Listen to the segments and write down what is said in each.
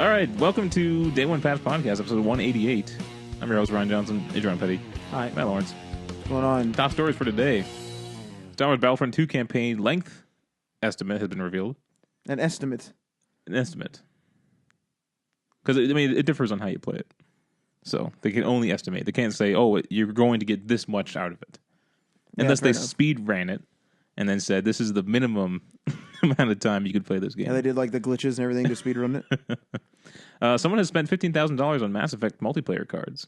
All right, welcome to Day One Patch Podcast, episode 188. I'm your host, Ryan Johnson, Adrian Petty. Hi. Matt Lawrence. What's going on? Top stories for today. Star Wars Battlefront 2 campaign length estimate has been revealed. An estimate. An estimate. Because, I mean, it differs on how you play it. So, they can only estimate. They can't say, oh, you're going to get this much out of it. Unless they speed ran it and then said, this is the minimum amount of time you could play this game. Yeah, they did like the glitches and everything to speedrun it. Someone has spent $15,000 on Mass Effect multiplayer cards,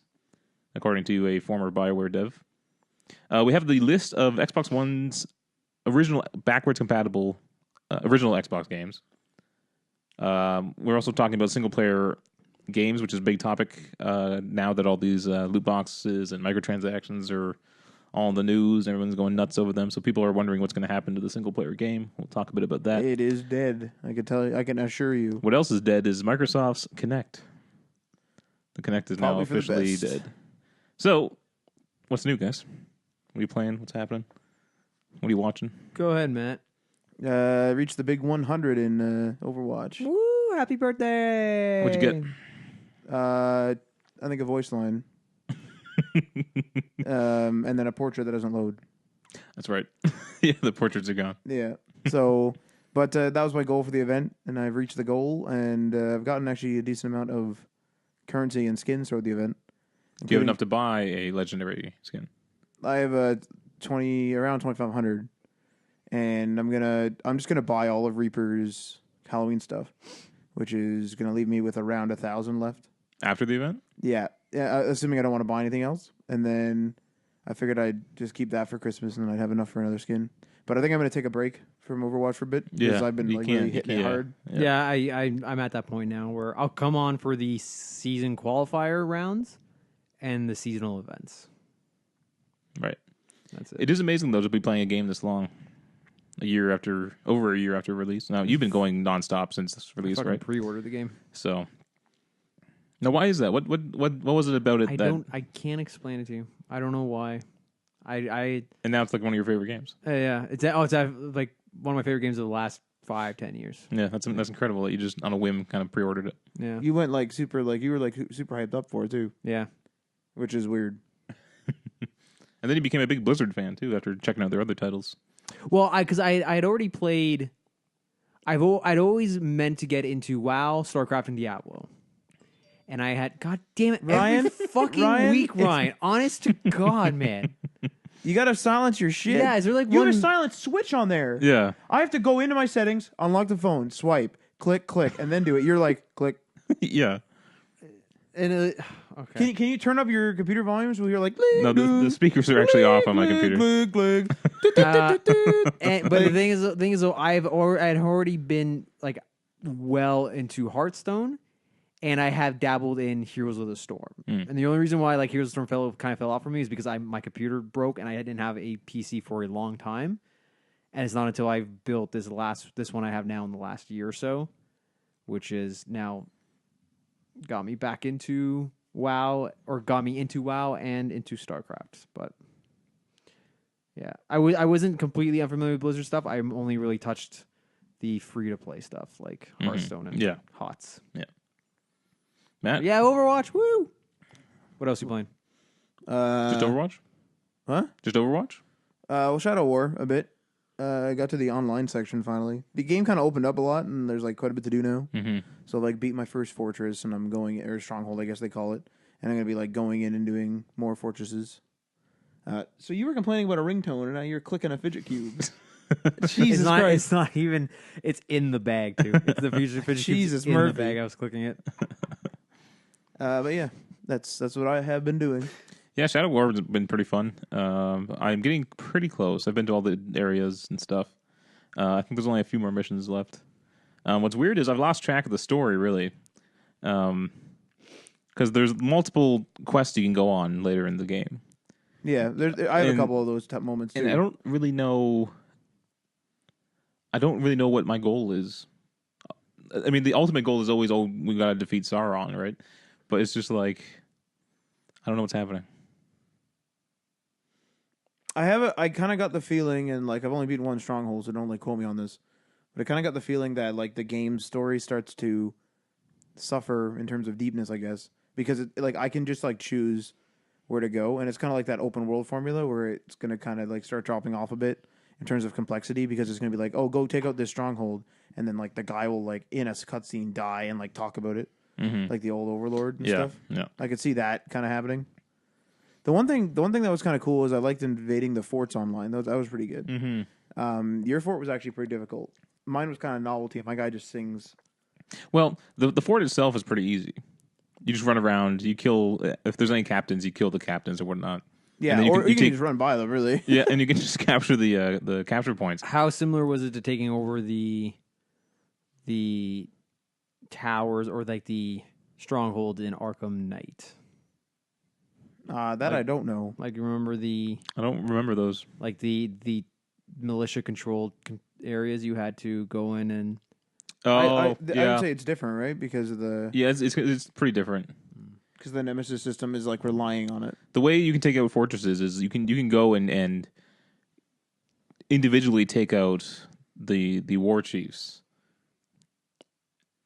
according to a former BioWare dev. We have the list of Xbox One's original backwards compatible original Xbox games. We're also talking about single-player games, which is a big topic now that all these loot boxes and microtransactions are all in the news. Everyone's going nuts over them, so people are wondering what's going to happen to the single-player game. We'll talk a bit about that. It is dead. I can tell you. I can assure you. What else is dead is Microsoft's Kinect. The Kinect is now officially dead. So, what's new, guys? What are you playing? What's happening? What are you watching? Go ahead, Matt. Reached the big 100 in Overwatch. Woo! Happy birthday! What'd you get? I think a voice line. And then a portrait that doesn't load. That's right. Yeah, the portraits are gone. Yeah. So, but that was my goal for the event, and I've reached the goal, and I've gotten actually a decent amount of currency and skins throughout the event. Do you have enough to buy a legendary skin? I have around 2,500, and I'm just gonna buy all of Reaper's Halloween stuff, which is gonna leave me with around 1,000 left After the event? Yeah, assuming I don't want to buy anything else, and then I figured I'd just keep that for Christmas, and then I'd have enough for another skin. But I think I'm gonna take a break from Overwatch for a bit because I've been really hitting it hard. Yeah, I'm at that point now where I'll come on for the season qualifier rounds and the seasonal events. Right. That's it. It is amazing, though, to be playing a game this long. Over a year after release. Now, you've been going nonstop since this release, right? Pre-ordered the game. So, now why is that? What was it about it I can't explain it to you. I don't know why. And now it's like one of your favorite games. Yeah. It's like one of my favorite games of the last 5-10 years. Yeah, that's incredible that you just on a whim kind of pre-ordered it. Yeah. You went super hyped up for it too. Yeah. Which is weird. And then you became a big Blizzard fan too after checking out their other titles. Well, because I had already played. I'd always meant to get into WoW, StarCraft, and Diablo, and I had. God damn it, Ryan, every fucking week, Ryan. Honest to God, man. You gotta silence your shit. Yeah, is there like you one... have a silence switch on there? Yeah. I have to go into my settings, unlock the phone, swipe, click, and then do it. You're like, click. Yeah. And okay. Can you turn up your computer volumes where you're like, no, the speakers are actually off on my computer. But the thing is, though, I'd already been like well into Hearthstone, and I have dabbled in Heroes of the Storm. And the only reason why like Heroes of the Storm kind of fell off for me is because my computer broke and I didn't have a PC for a long time. And it's not until I've built this one I have now in the last year or so, which is now got me back into WoW, or got me into WoW and into StarCraft. But yeah, I wasn't completely unfamiliar with Blizzard stuff. I only really touched the free-to-play stuff like Hearthstone and HOTS. Yeah. Matt? Yeah, Overwatch, woo! What else are you playing? Just Overwatch? Huh? Just Overwatch? Well, Shadow War a bit. I got to the online section finally. The game kind of opened up a lot, and there's like quite a bit to do now. Mm-hmm. So like beat my first fortress, and I'm going, or stronghold, I guess they call it, and I'm gonna be like going in and doing more fortresses. So you were complaining about a ringtone, and now you're clicking a fidget cube. Jesus Christ! It's not even. It's in the bag too. It's the fidget Jesus in Murphy. the bag. I was clicking it. But yeah, that's what I have been doing. Yeah, Shadow War has been pretty fun. I'm getting pretty close. I've been to all the areas and stuff. I think there's only a few more missions left. What's weird is I've lost track of the story, really. Because there's multiple quests you can go on later in the game. Yeah, I have a couple of those type moments too. And I don't really know what my goal is. I mean, the ultimate goal is always, we gotta defeat Sauron, right? But it's just like, I don't know what's happening. I kind of got the feeling, and like I've only beaten one stronghold, so don't like quote me on this, but I kind of got the feeling that like the game's story starts to suffer in terms of deepness, I guess, because like I can just like choose where to go, and it's kind of like that open world formula where it's going to kind of like start dropping off a bit in terms of complexity, because it's going to be like, oh, go take out this stronghold, and then like the guy will like in a cutscene die and like talk about it, like the old Overlord and stuff. Yeah. I could see that kind of happening. The one thing that was kind of cool is I liked invading the forts online. That was pretty good. Your fort was actually pretty difficult. Mine was kind of novelty. My guy just sings. Well, the fort itself is pretty easy. You just run around. You kill if there's any captains. You kill the captains or whatnot. Yeah, you or you can just run by them, really. Yeah, and you can just capture the capture points. How similar was it to taking over the towers or like the stronghold in Arkham Knight? I don't know. Like, remember I don't remember those. like the militia controlled areas you had to go in and. I would say it's different, right? Because of the it's pretty different. Because the Nemesis system is like relying on it. The way you can take out fortresses is you can go and individually take out the war chiefs,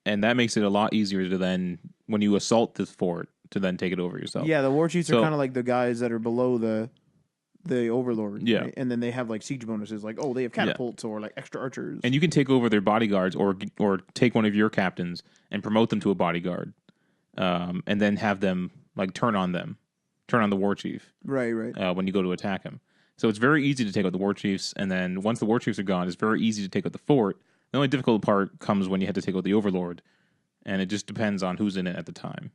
and that makes it a lot easier to then when you assault this fort to then take it over yourself. Yeah, the war chiefs are kind of like the guys that are below the Overlord. Yeah. Right? And then they have like siege bonuses, like they have catapults or like extra archers. And you can take over their bodyguards or take one of your captains and promote them to a bodyguard, and then have them like turn on the war chief. Right. When you go to attack him. So it's very easy to take out the war chiefs, and then once the war chiefs are gone, it's very easy to take out the fort. The only difficult part comes when you have to take out the Overlord, and it just depends on who's in it at the time.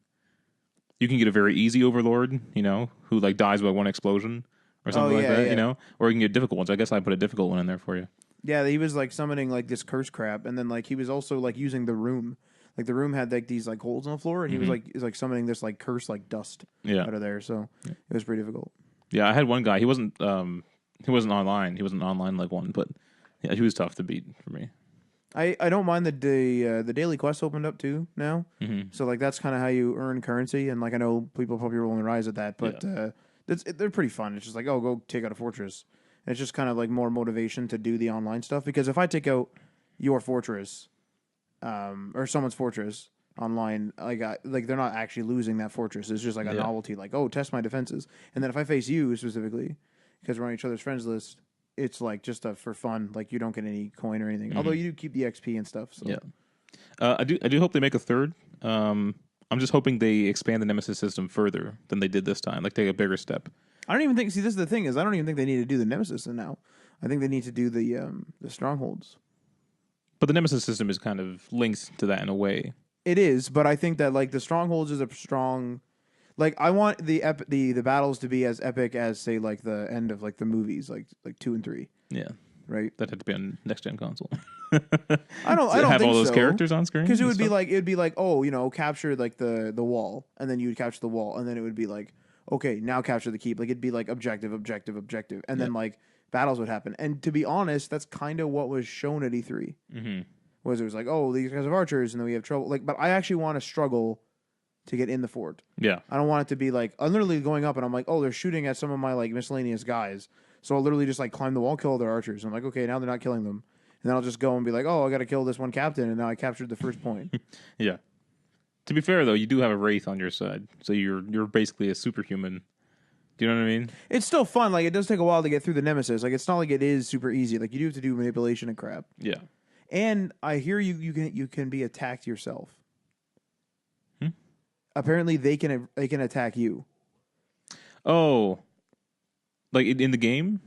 You can get a very easy Overlord, who like dies by one explosion. Or something like that, or you can get difficult ones. I guess I put a difficult one in there for you. Yeah, he was like summoning like this curse crap, and then like he was also like using the room. Like the room had like these like holes in the floor, and he was like summoning this like curse like dust out of there. So it was pretty difficult. Yeah, I had one guy. He wasn't online. He wasn't online like one, but yeah, he was tough to beat for me. I don't mind the daily quest opened up too now. So like that's kind of how you earn currency, and like I know people probably rolling their eyes at that, but. They're pretty fun. It's just like, go take out a fortress. And it's just kind of like more motivation to do the online stuff. Because if I take out your fortress, or someone's fortress online, like they're not actually losing that fortress. It's just like a novelty, like, test my defenses. And then if I face you specifically, because we're on each other's friends list, it's like just for fun. Like you don't get any coin or anything. Although you do keep the XP and stuff. So. Yeah. I do hope they make a third. I'm just hoping they expand the Nemesis system further than they did this time. Like take a bigger step. I don't even think. See, this is the thing is I don't even think they need to do the Nemesis system now. I think they need to do the strongholds. But the Nemesis system is kind of linked to that in a way. It is, but I think that like the strongholds is a strong. Like I want the battles to be as epic as say like the end of like the movies like 2 and 3. Yeah. Right. That had to be on next gen console. I don't have think all those so. characters on screen because it would be like capture like the wall, and then you would capture the wall, and then it would be like okay, now capture the keep. Like it'd be like objective, and then like battles would happen. And to be honest, that's kind of what was shown at E3. Was it was like these guys have archers, and then we have trouble. Like, but I actually want to struggle to get in the fort. Yeah, I don't want it to be like I'm literally going up, and I'm like they're shooting at some of my like miscellaneous guys. So I'll literally just like climb the wall, kill all their archers. I'm like, okay, now they're not killing them. And then I'll just go and be like, I got to kill this one captain, and now I captured the first point. Yeah. To be fair, though, you do have a Wraith on your side, so you're basically a superhuman. Do you know what I mean? It's still fun. Like, it does take a while to get through the Nemesis. Like, it's not like it is super easy. Like, you do have to do manipulation and crap. Yeah. And I hear you can be attacked yourself. Apparently, they can attack you. Oh. Like in the game?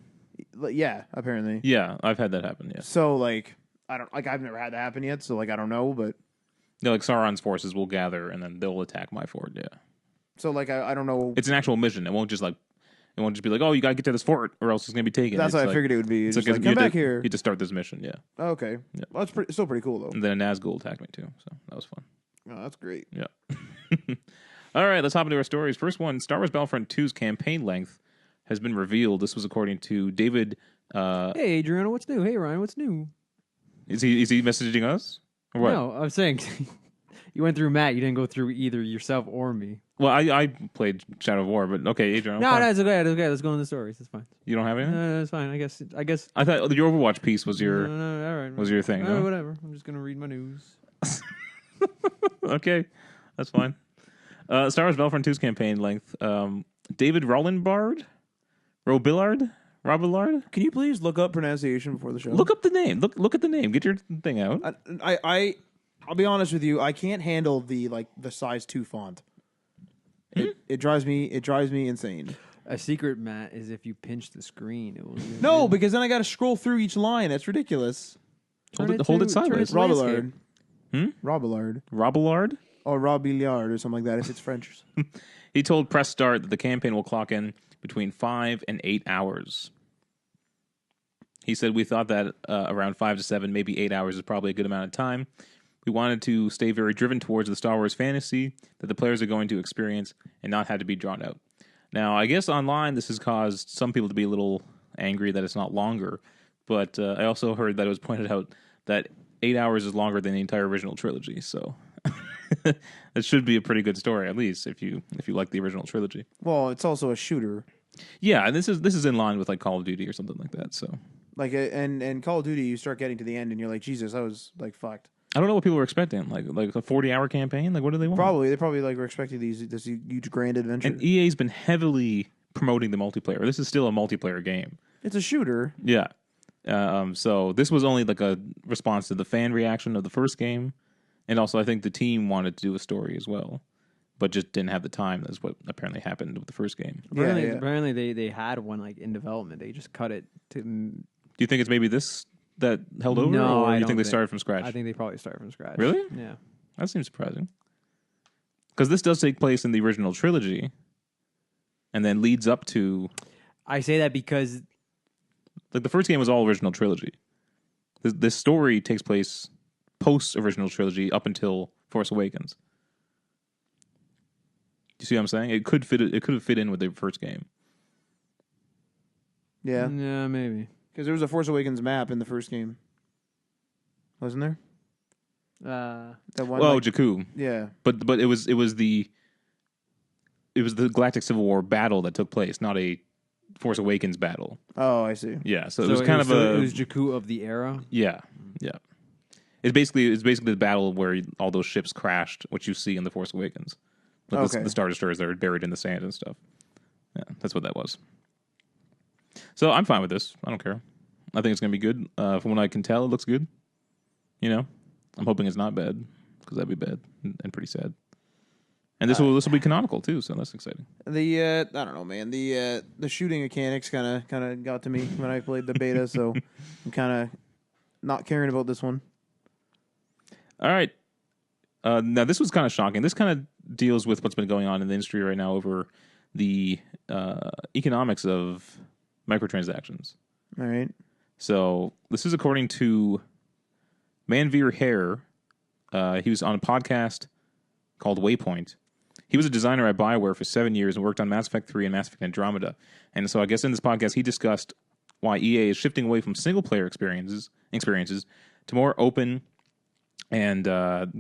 Yeah, apparently. Yeah, I've had that happen, yeah. So, like, I've never had that happen yet, so, like, I don't know, but... Yeah, like, Sauron's forces will gather, and then they'll attack my fort, yeah. So, like, I don't know... It's an actual mission. It won't just be like, you gotta get to this fort, or else it's gonna be taken. That's what I figured it would be. It's just like come back here. You have to start this mission, yeah. Oh, okay. Yeah. Well, that's still pretty cool, though. And then a Nazgul attacked me, too, so that was fun. Oh, that's great. Yeah. All right, let's hop into our stories. First one, Star Wars Battlefront 2's campaign length has been revealed. This was according to David. Hey, Adriana, what's new? Hey, Ryan, what's new? Is he messaging us? Or what? No, I'm saying you went through Matt. You didn't go through either yourself or me. Well, I played Shadow of War, but okay, Adrian. No, it's okay. It's okay. Let's go into the stories. It's fine. You don't have anything? No, it's fine. I guess. I thought your Overwatch piece was your all right. was your thing. No? Whatever. I'm just gonna read my news. Okay. That's fine. Star Wars Battlefront 2's campaign length. David Robillard? Can you please look up pronunciation before the show? Look up the name. Look at the name. Get your thing out. I'll be honest with you. I can't handle the size 2 font. It drives me insane. A secret, Matt, is if you pinch the screen, it will. No, because then I got to scroll through each line. That's ridiculous. Hold it sideways. Robillard. Robillard? Or Robillard or something like that if it's French. He told Press Start that the campaign will clock in between 5 and 8 hours. He said, we thought that around 5 to 7, maybe 8 hours is probably a good amount of time. We wanted to stay very driven towards the Star Wars fantasy that the players are going to experience and not have to be drawn out. Now, I guess online this has caused some people to be a little angry that it's not longer, but I also heard that it was pointed out that 8 hours is longer than the entire original trilogy, so it should be a pretty good story, at least if you like the original trilogy. Well, it's also a shooter. Yeah, and this is in line with like Call of Duty or something like that. So and Call of Duty, you start getting to the end and you're like, Jesus, I was like fucked. I don't know what people were expecting, like a 40-hour campaign. Like, what do they want? They probably like were expecting this huge grand adventure. And EA's been heavily promoting the multiplayer. This is still a multiplayer game. It's a shooter. Yeah. So this was only like a response to the fan reaction of the first game, and also I think the team wanted to do a story as well, but just didn't have the time. That's what apparently happened with the first game. Apparently they had one like in development. They just cut it to. Do you think it's maybe this that held over, No, or I you don't think they think- started from scratch? I think they probably started from scratch. Really? Yeah. That seems surprising. Because this does take place in the original trilogy, and then leads up to I say that because like the first game was all original trilogy. This story takes place post original trilogy up until Force Awakens. You see what I'm saying? It could have fit in with the first game. Yeah. maybe. Because there was a Force Awakens map in the first game. Wasn't there? That one. Jakku. Yeah. But it was the Galactic Civil War battle that took place, not a Force Awakens battle. Oh, I see. Yeah, so it was kind of it was Jakku of the era. Yeah. It's basically the battle where all those ships crashed, which you see in the Force Awakens. Like the Star Destroyers that are buried in the sand and stuff. Yeah, that's what that was. So I'm fine with this. I don't care. I think it's going to be good. From what I can tell, it looks good. You know, I'm hoping it's not bad because that'd be bad and pretty sad. And this will be canonical too, so that's exciting. I don't know, man. The shooting mechanics kind of got to me when I played the beta, so I'm kind of not caring about this one. All right. Now this was kind of shocking. This kind of deals with what's been going on in the industry right now over the economics of microtransactions. All right. So this is according to Manveer Hare. He was on a podcast called Waypoint. He was a designer at BioWare for 7 years and worked on Mass Effect 3 and Mass Effect Andromeda. And so I guess in this podcast he discussed why EA is shifting away from single-player experiences to more open and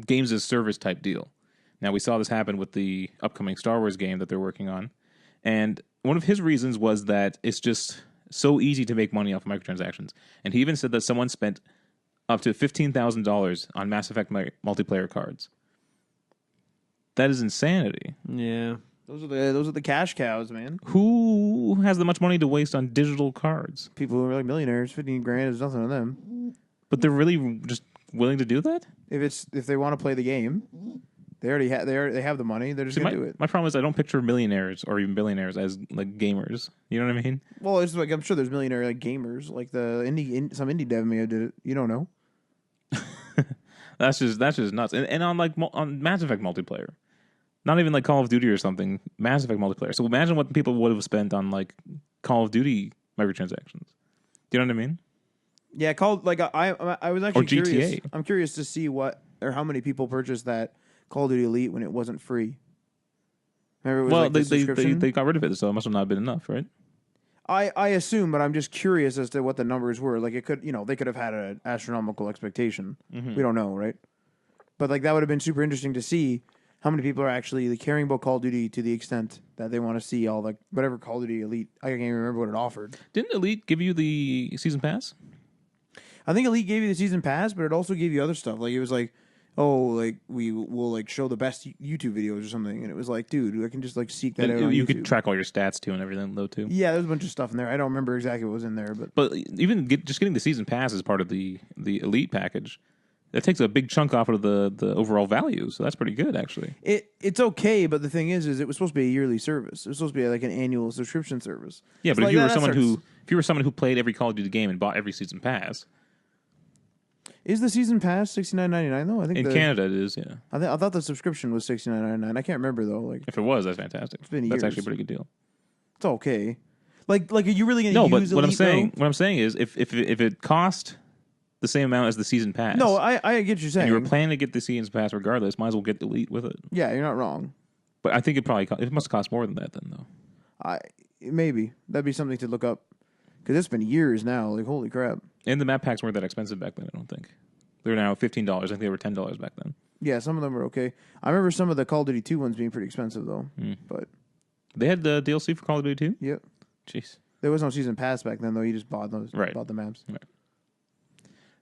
games as service type deal. Now we saw this happen with the upcoming Star Wars game that they're working on. And one of his reasons was that it's just so easy to make money off of microtransactions. And he even said that someone spent up to $15,000 on Mass Effect multiplayer cards. That is insanity. Yeah. Those are the cash cows, man. Who has that much money to waste on digital cards? People who are like millionaires, 15 grand is nothing to them. But they're really just willing to do that? If they want to play the game, they have the money. They're just gonna do it. My problem is I don't picture millionaires or even billionaires as like gamers. You know what I mean? Well, it's like I'm sure there's millionaire like gamers, like some indie dev may have did it. You don't know. That's just nuts. And on Mass Effect multiplayer, not even like Call of Duty or something. Mass Effect multiplayer. So imagine what people would have spent on like Call of Duty microtransactions. Do you know what I mean? Yeah, I was actually or GTA. curious. I'm curious to see what or how many people purchased that Call of Duty Elite when it wasn't free. Remember, it was they got rid of it, so it must have not been enough, right? I assume, but I'm just curious as to what the numbers were. Like it could, they could have had an astronomical expectation. Mm-hmm. We don't know, right? But like that would have been super interesting to see how many people are actually caring about Call of Duty to the extent that they want to see all like whatever Call of Duty Elite. I can't even remember what it offered. Didn't Elite give you the season pass? I think Elite gave you the season pass, but it also gave you other stuff. Like it was like oh, like we will like show the best YouTube videos or something, and it was like, dude, I can just like seek that out on You YouTube. could track all your stats too and everything though too. Yeah, there's a bunch of stuff in there. I don't remember exactly what was in there, but even just getting the season pass as part of the elite package, that takes a big chunk off of the overall value. So that's pretty good actually. it's okay. But the thing is it was supposed to be a yearly service. It was supposed to be like an annual subscription service. Yeah, So but like if you were someone who played every Call of Duty game and bought every season pass, is the season pass $69.99 though? I think in Canada it is. Yeah, I thought the subscription was $69.99. I can't remember though. Like if it was, that's fantastic. been That's years. actually a pretty good deal. it's okay. Like are you really gonna No, but use what Elite, I'm saying is if it cost the same amount as the season pass, No, I get what you're saying. and you were planning to get the season pass regardless, might as well get Elite with it. Yeah, you're not wrong. But I think it must cost more than that then though. Maybe that'd be something to look up because it's been years now. Like holy crap. And the map packs weren't that expensive back then. I don't think they're now $15. I think they were $10 back then. Yeah, some of them were okay. I remember some of the Call of Duty 2 ones being pretty expensive though. But They had the DLC for Call of Duty 2? yep, Jeez. there was no season pass back then though. You just bought those, Right. bought the maps.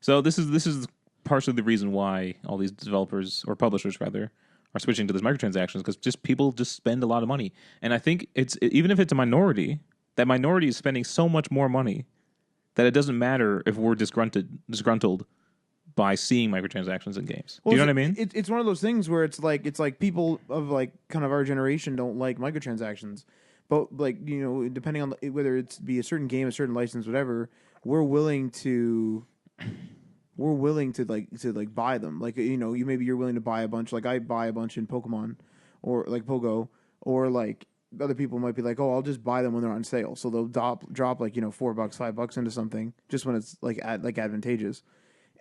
So this is partially the reason why all these developers or publishers rather are switching to these microtransactions because people spend a lot of money, and I think even if it's a minority, that minority is spending so much more money that it doesn't matter if we're disgruntled by seeing microtransactions in games. Do you know what I mean? It's one of those things where it's like people of like kind of our generation don't like microtransactions, but like depending on whether it's be a certain game, a certain license, whatever, we're willing to like buy them. Like you're willing to buy a bunch. Like I buy a bunch in Pokemon or like Pogo, or like other people might be like, oh, I'll just buy them when they're on sale. So they'll drop like $4, $5 into something just when it's like advantageous.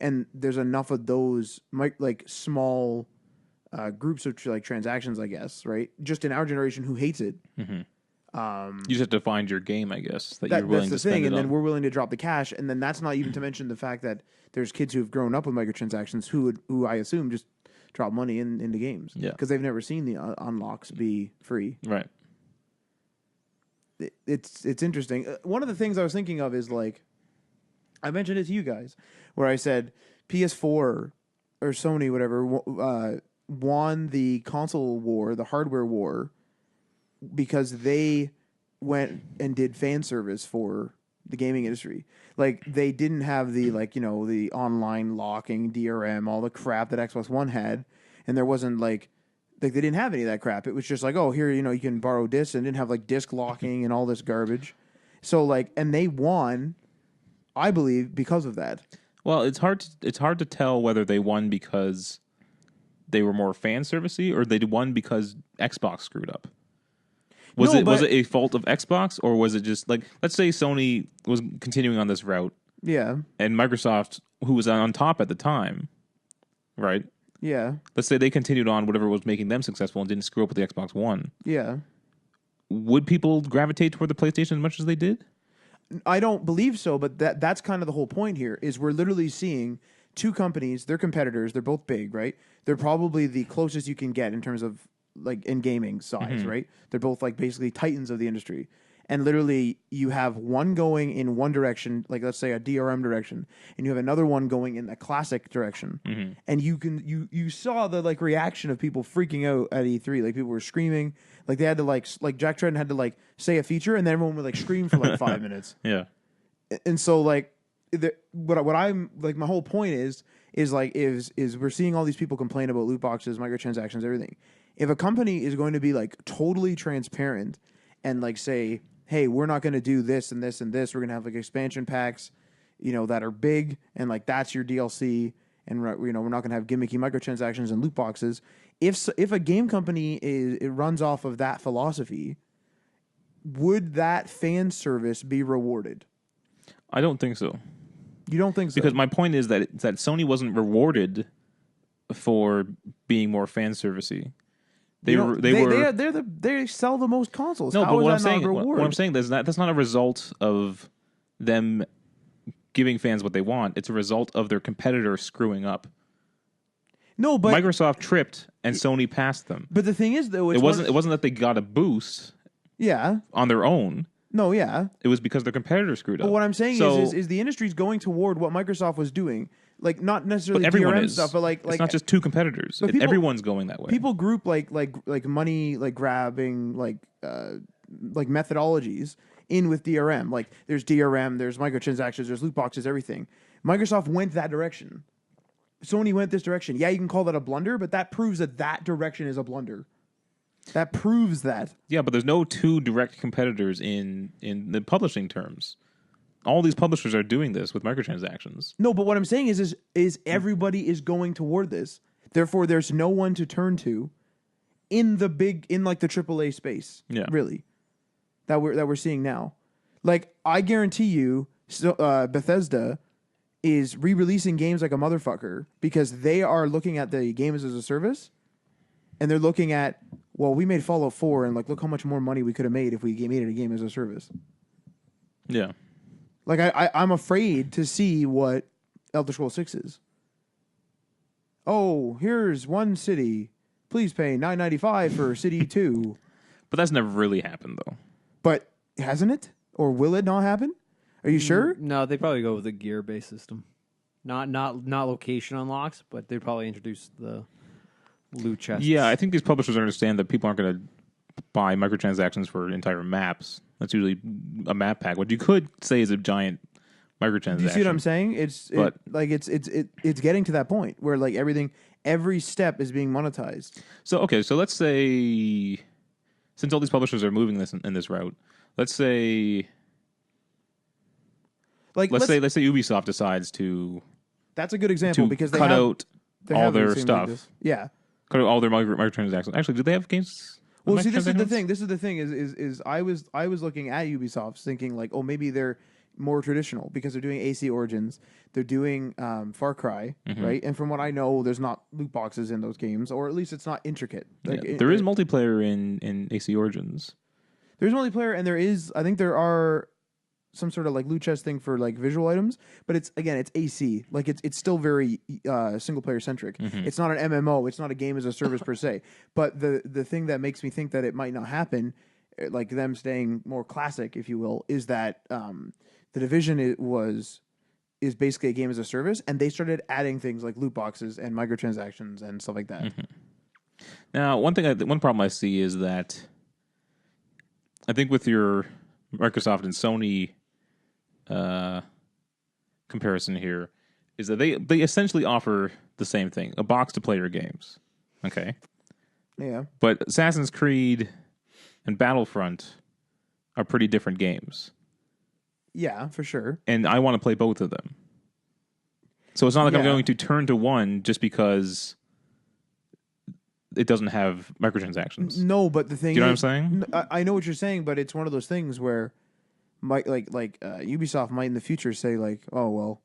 And there's enough of those like small groups of like transactions, I guess, right? Just in our generation who hates it. Mm-hmm. You just have to find your game, I guess, that you're willing to spend thing, it and then on. we're willing to drop the cash, and then that's not even to mention the fact that there's kids who have grown up with microtransactions who I assume just drop money into games, Yeah. because they've never seen the unlocks be free. Right. It's interesting. One of the things I was thinking of is like, I mentioned it to you guys, where I said PS4 or Sony, whatever, won the console war, the hardware war, because they went and did fan service for the gaming industry. Like they didn't have the the online locking, DRM, all the crap that Xbox One had, and there wasn't like they didn't have any of that crap. It was just like, oh, here you can borrow discs, and didn't have like disc locking and all this garbage. So like, and they won, I believe, because of that. Well, it's hard to tell whether they won because they were more fan servicey or they won because Xbox screwed up. Was it a fault of Xbox, or was it just like, let's say Sony was continuing on this route, Yeah. and Microsoft, who was on top at the time, right? Yeah. Let's say they continued on whatever was making them successful and didn't screw up with the Xbox One. Yeah. Would people gravitate toward the PlayStation as much as they did? I don't believe so, but that's kind of the whole point here, is we're literally seeing two companies, they're competitors, they're both big, right? They're probably the closest you can get in terms of like in gaming size, right? They're both like basically titans of the industry. And literally you have one going in one direction, like let's say a DRM direction, and you have another one going in a classic direction. And you saw the like reaction of people freaking out at E3. Like people were screaming, like they had to like Jack Tretton had to like say a feature, and then everyone would like scream for like 5 minutes. Yeah. And so like what I'm like, my whole point is we're seeing all these people complain about loot boxes, microtransactions, everything. If a company is going to be like totally transparent and like say, hey, we're not going to do this and this and this, we're going to have like expansion packs, that are big, and like that's your DLC, and we're not going to have gimmicky microtransactions and loot boxes. If a game company it runs off of that philosophy, would that fan service be rewarded? I don't think so. You don't think so? Because my point is that Sony wasn't rewarded for being more fan servicey. They sell the most consoles. No, How but is what that I'm saying, not a reward? what I'm saying is that's not a result of them giving fans what they want. It's a result of their competitor screwing up. No, but Microsoft tripped and Sony passed them. But the thing is, though, It wasn't that they got a boost Yeah. on their own. No, yeah. It was because their competitor screwed up. But what I'm saying So- is the industry's going toward what Microsoft was doing. like not necessarily But everyone DRM is. stuff, but like it's not just two competitors. but people- Everyone's going that way. people group like money like grabbing like methodologies in with DRM. Like there's DRM, there's microtransactions, there's loot boxes, everything. Microsoft went that direction. Sony went this direction. Yeah, you can call that a blunder, but that proves that direction is a blunder. That proves that. Yeah, but there's no two direct competitors in the publishing terms. All these publishers are doing this with microtransactions. No, but what I'm saying is everybody is going toward this. Therefore, there's no one to turn to in the AAA space. Yeah. Really, that we're seeing now. Like I guarantee you, Bethesda is re-releasing games like a motherfucker because they are looking at the games as a service, and they're looking at, well, we made Fallout 4, and like look how much more money we could have made if we made it a game as a service. Yeah. Like I'm afraid to see what Elder Scrolls 6 is. Oh, here's one city. Please pay $9.95 for city 2. But that's never really happened, though. But hasn't it? Or will it not happen? Are you sure? No, they probably go with a gear-based system. Not location unlocks, but they'd probably introduce the loot chests. Yeah, I think these publishers understand that people aren't going to buy microtransactions for entire maps. That's usually a map pack. What you could say is a giant microtransaction. Do you see what I'm saying? It's getting to that point where like every step is being monetized. So okay, so let's say since all these publishers are moving this in this route, let's say Ubisoft decides to that's a good example because they cut have, out they all have their things stuff. like this. Yeah. Cut out all their microtransactions. Actually, do they have games? Well, see, this is the microtransactions? thing. This is the thing. Is I was looking at Ubisoft thinking like, oh, maybe they're more traditional because they're doing AC Origins, they're doing Far Cry, right? And from what I know, there's not loot boxes in those games, or at least it's not intricate. Like, Yeah, there is multiplayer in AC Origins. There's multiplayer, and I think there are some sort of like loot chest thing for like visual items, but it's AC. Like it's still very single player centric. It's not an MMO. It's not a game as a service per se. But the thing that makes me think that it might not happen, like them staying more classic, if you will, is that the Division is basically a game as a service, and they started adding things like loot boxes and microtransactions and stuff like that. Now, one problem I see is that I think with your Microsoft and Sony comparison here is that they essentially offer the same thing, a box to play your games. Okay. Yeah. But Assassin's Creed and Battlefront are pretty different games. Yeah, for sure. And I want to play both of them. So it's not like I'm Yeah. going to turn to one just because it doesn't have microtransactions. No, but the thing Do you know is, what I'm saying? I know what you're saying, but it's one of those things where Ubisoft might in the future say like, oh well,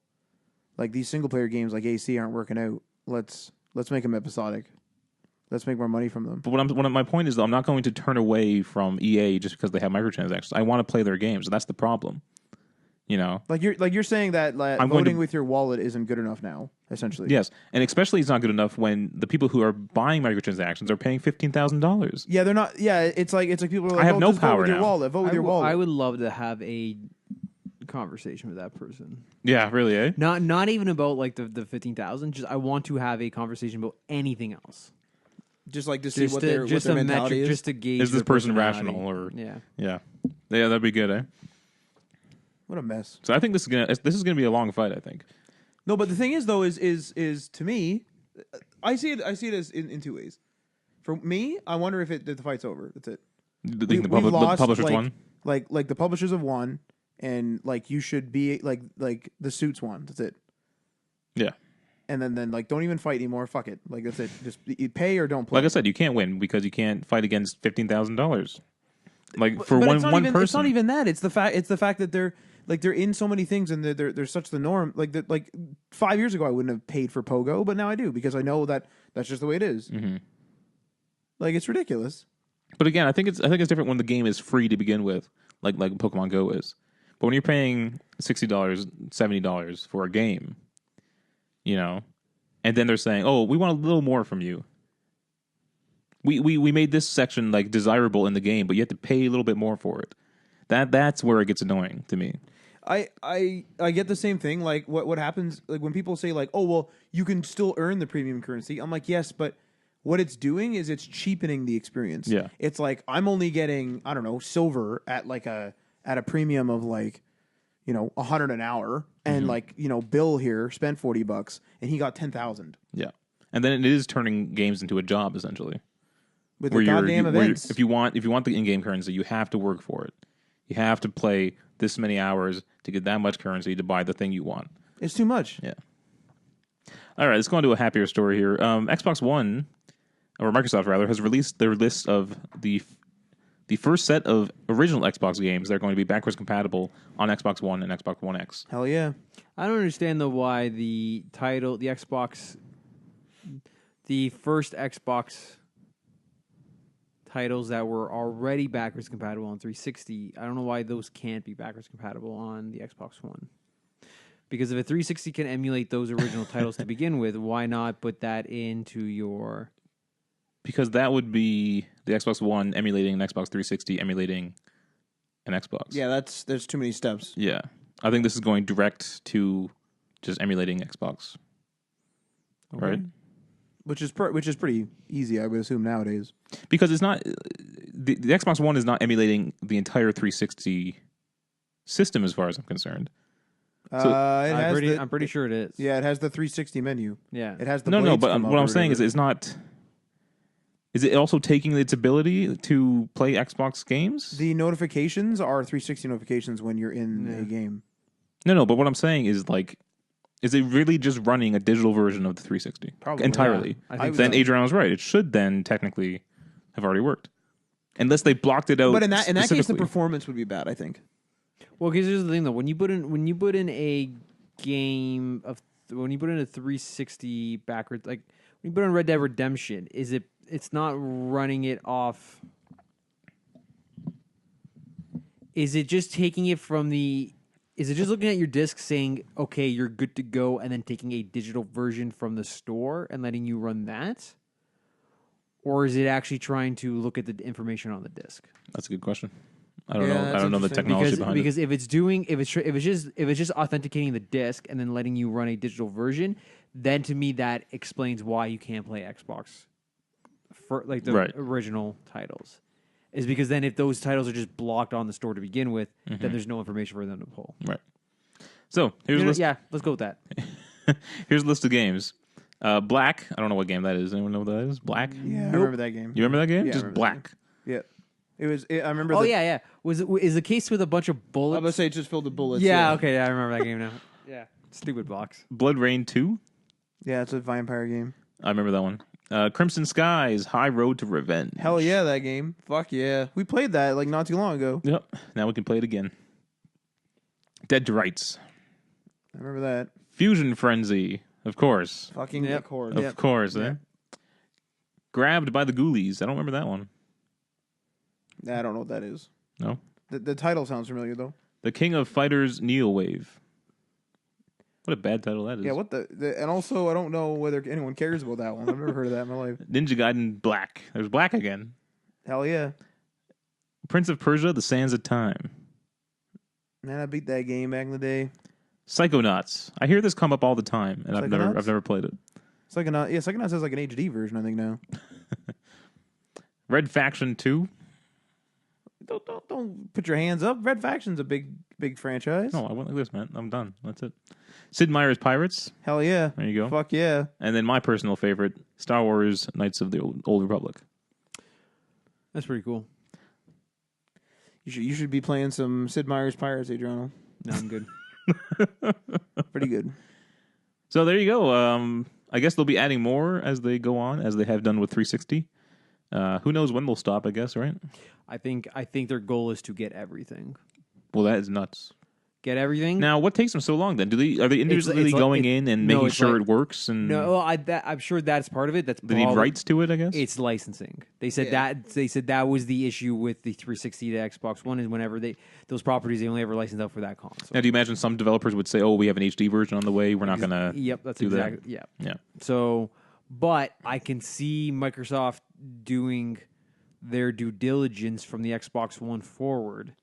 like these single player games like AC aren't working out. Let's make them episodic. Let's make more money from them. But my point is, though, I'm not going to turn away from EA just because they have microtransactions. I want to play their games, and that's the problem. You know, Like you're saying that voting with your wallet isn't good enough now, essentially. yes, and especially it's not good enough when the people who are buying microtransactions are paying $15,000. Yeah, they're not. Yeah, it's like people are like, I have no just vote power with your now. wallet. Vote with your wallet. I would love to have a conversation with that person. Yeah, really, eh? Not even about like the 15,000. Just I want to have a conversation about anything else. just to see what their a mentality metric, is. just to gauge. Is this their person personality. rational or Yeah. that'd be good, eh? What a mess. So I think this is gonna be a long fight. I think. No, but the thing is though is to me, I see it as in two ways. For me, I wonder if the fight's over. That's it. The We've lost, publishers like, won. Like the publishers have won, and like you should be like the suits won. That's it. Yeah. And then like don't even fight anymore. Fuck it. Like that's it. Just you pay or don't play. Like I said, you can't win because you can't fight against $15,000. Like for But one it's not one even, person. It's not even that. It's the fact that they're in so many things and they're such the norm. Like 5 years ago, I wouldn't have paid for Pogo, but now I do because I know that that's just the way it is. Mm-hmm. Like it's ridiculous. But again, I think it's different when the game is free to begin with, like Pokemon Go is. But when you're paying $60, $70 for a game, you know, and then they're saying, "Oh, we want a little more from you. We made this section like desirable in the game, but you have to pay a little bit more for it." That's where it gets annoying to me. I get the same thing. Like what happens like when people say like, oh well, you can still earn the premium currency. I'm like, yes, but what it's doing is it's cheapening the experience. Yeah. It's like I'm only getting, I don't know, silver at a premium of like, $100 an hour, and like, Bill here spent $40 and he got 10,000 Yeah. And then it is turning games into a job essentially. with the goddamn events. If you want the in-game currency, you have to work for it. You have to play this many hours to get that much currency to buy the thing you want. It's too much. Yeah. All right, let's go on to a happier story here. Xbox One, or Microsoft rather, has released their list of the first set of original Xbox games that are going to be backwards compatible on Xbox One and Xbox One X. Hell yeah. I don't understand though why the first Xbox titles that were already backwards compatible on 360, I don't know why those can't be backwards compatible on the Xbox One. Because if a 360 can emulate those original titles to begin with, why not put that into your... Because that would be the Xbox One emulating an Xbox 360 emulating an Xbox. Yeah, there's too many steps. Yeah. I think this is going direct to just emulating Xbox. Okay. Right? Which is pretty easy, I would assume, nowadays. Because it's not... The Xbox One is not emulating the entire 360 system as far as I'm concerned. I'm pretty sure it is. Yeah, it has the 360 menu. Yeah. It has the No, blades but come up what or I'm saying is whatever. it's not... Is it also taking its ability to play Xbox games? The notifications are 360 notifications when you're in a game. No, but what I'm saying is like... Is it really just running a digital version of the 360? Probably. Entirely. Yeah, I think Then so. Adrian was right. It should then technically have already worked. Unless they blocked it out. But in that case, the specifically. performance would be bad, I think. Well, because here's the thing though, when you put in a game of when you put in a 360 backwards, like when you put in Red Dead Redemption, it's not running it off. Is it just taking it from the? Is it just looking at your disc saying, "Okay, you're good to go," and then taking a digital version from the store and letting you run that? Or is it actually trying to look at the information on the disc? That's a good question. I don't Yeah, know. that's I don't know the interesting. technology behind Because it. if it's just authenticating the disc and then letting you run a digital version, then to me that explains why you can't play Xbox for like the Right. original titles. Is because then if those titles are just blocked on the store to begin with, then there's no information for them to pull. Right. So here's a list. Yeah, let's go with that. Here's a list of games. Black. I don't know what game that is. Anyone know what that is? Black. Yeah, I remember that game. You remember that game? Yeah, I Just remember that Black. Yeah. I remember Oh yeah. Is the case with a bunch of I was bullets? going to say it just filled with bullets. Yeah, okay, yeah, I remember that game now. Yeah. Stupid box. Blood Rain 2. Yeah, it's a vampire game. I remember that one. Crimson Skies, High Road to Revenge. Hell yeah, that game. Fuck yeah. We played that like not too long ago. Yep. Now we can play it again. Dead to Rights. I remember that. Fusion Frenzy. Of course. Fucking Yep. Accord. Of course. Eh? Grabbed by the Ghoulies. I don't remember that one. I don't know what that is. No. The title sounds familiar though. The King of Fighters Neo Wave. What a bad title that is. Yeah, what and also I don't know whether anyone cares about that one. I've never heard of that in my life. Ninja Gaiden Black. There's Black again. Hell yeah. Prince of Persia, The Sands of Time. Man, I beat that game back in the day. Psychonauts. I hear this come up all the time, and I've Psychonauts? never played it. Psychonauts has like an HD version, I think now. Red Faction 2. Don't put your hands up. Red Faction's a big franchise. No, I went like this, man. I'm done. That's it. Sid Meier's Pirates. Hell yeah. There you go. Fuck yeah. And then my personal favorite, Star Wars Knights of the Old Republic. That's pretty cool. You should be playing some Sid Meier's Pirates, Adriano. No, I'm good. Pretty good. So there you go. I guess they'll be adding more as they go on, as they have done with 360. Who knows when they'll stop, I guess, right? I think their goal is to get everything. Well, that is nuts. Get everything. Now, what takes them so long then? Are they individually it's like- going in and no, making it's sure like- it works? And No, I'm sure that's part of it. That's they need probably- rights to it, I guess? It's licensing. They said Yeah. that was the issue with the 360 to Xbox One is whenever those properties they only ever licensed out for that console. Now, do you imagine some developers would say, oh, we have an HD version on the way. We're not going to Yep, that's do exactly that? yeah. Yeah. So, but I can see Microsoft doing their due diligence from the Xbox One forward,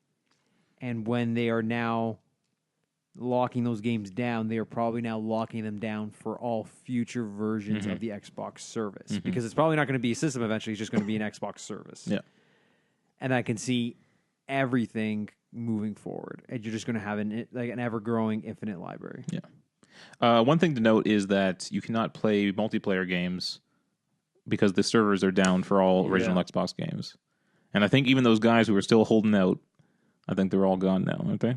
and when they are now locking those games down, they are probably now locking them down for all future versions of the Xbox service because it's probably not going to be a system eventually. It's just going to be an Xbox service. Yeah. And I can see everything moving forward, and you're just going to have an ever-growing infinite library. Yeah. One thing to note is that you cannot play multiplayer games because the servers are down for all original Xbox games. And I think even those guys who are still holding out, I think they're all gone now, aren't they?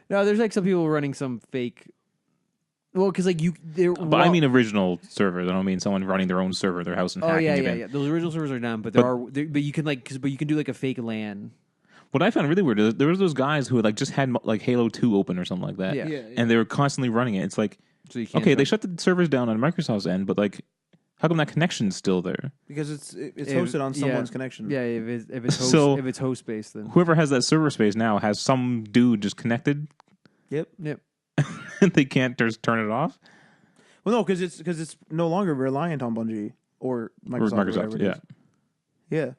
No, there's like some people running some fake. Well, because like but I mean original servers. I don't mean someone running their own server, their house and hacking it in. yeah. Those original servers are down, but but you can you can do like a fake LAN. What I found really weird is there was those guys who had like just had like Halo 2 open or something like that, Yeah. and they were constantly running it. It's like, So you can't okay, they shut the servers down on Microsoft's end, but like, how come that connection's still there? Because it's hosted on someone's connection. Yeah, if it's host, So- if it's host based, then Whoever has that server space now has some dude just connected, Yep. and they can't just turn it off. Well, no, because it's no longer reliant on Bungie or Microsoft. Or Microsoft, whatever it is. Yeah.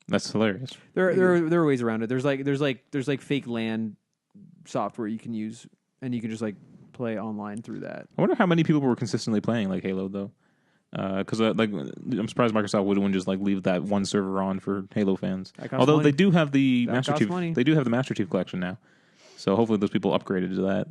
That's hilarious. there are ways around it. There's like fake LAN software you can use, and you can just like play online through that. I wonder how many people were consistently playing like Halo though, because like I'm surprised Microsoft wouldn't just like leave that one server on for Halo fans. Although they do have the That Master costs Chief, money. they do have the Master Chief collection now, so hopefully those people upgraded to that.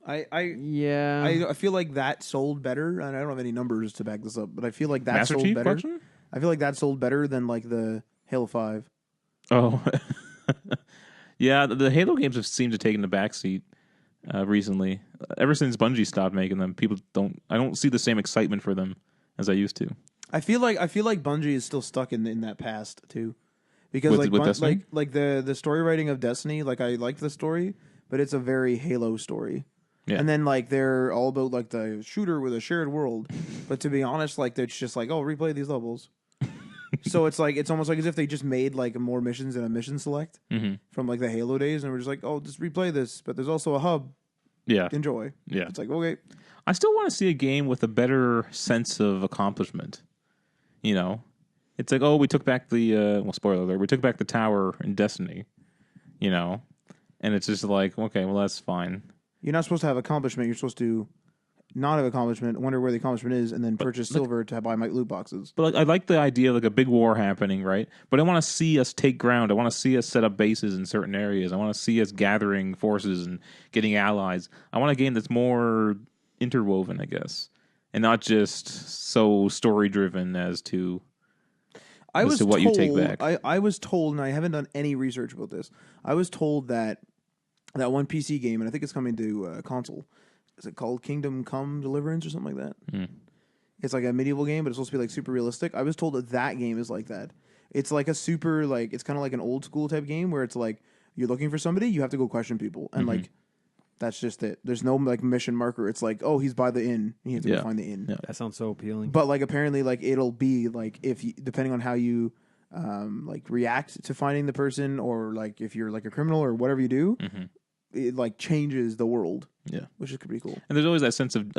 I feel like that sold better, and I don't have any numbers to back this up, but I feel like that Master sold Chief better. collection? I feel like that sold better than like the Halo 5. Oh, yeah. The Halo games have seemed to take in the backseat recently. Ever since Bungie stopped making them, I don't see the same excitement for them as I used to. I feel like Bungie is still stuck in that past too, because With Destiny? like the story writing of Destiny, like I liked the story, but it's a very Halo story. Yeah. And then like they're all about like the shooter with a shared world, but to be honest, like it's just like, oh, replay these levels. So it's like it's almost like as if they just made like more missions and a mission select from like the Halo days, and we're just like, oh, just replay this, but there's also a hub. Yeah, Enjoy. yeah. It's like, okay. I still want to see a game with a better sense of accomplishment. You know, it's like, oh, we took back the spoiler alert, we took back the tower in Destiny. You know, and it's just like, okay, well, that's fine. You're not supposed to have accomplishment. You're supposed to not have accomplishment, wonder where the accomplishment is, and then purchase silver to buy my loot boxes. But like, I like the idea of like a big war happening, right? But I want to see us take ground. I want to see us set up bases in certain areas. I want to see us gathering forces and getting allies. I want a game that's more interwoven, I guess, and not just so story driven as to what you take back. I was told, and I haven't done any research about this. I was told that one PC game, and I think it's coming to console. Is it called Kingdom Come Deliverance or something like that? It's like a medieval game, but it's supposed to be like super realistic. I was told that game is like that. It's like a super like it's kind of like an old school type game where it's like you're looking for somebody, you have to go question people, and like that's just it. There's no like mission marker. It's like, oh, he's by the inn. You have to go find the inn. Yeah. That sounds so appealing. But like apparently, like it'll be like if you, depending on how you like react to finding the person, or like if you're like a criminal or whatever you do. It like changes the world, which is pretty cool. And there's always that sense of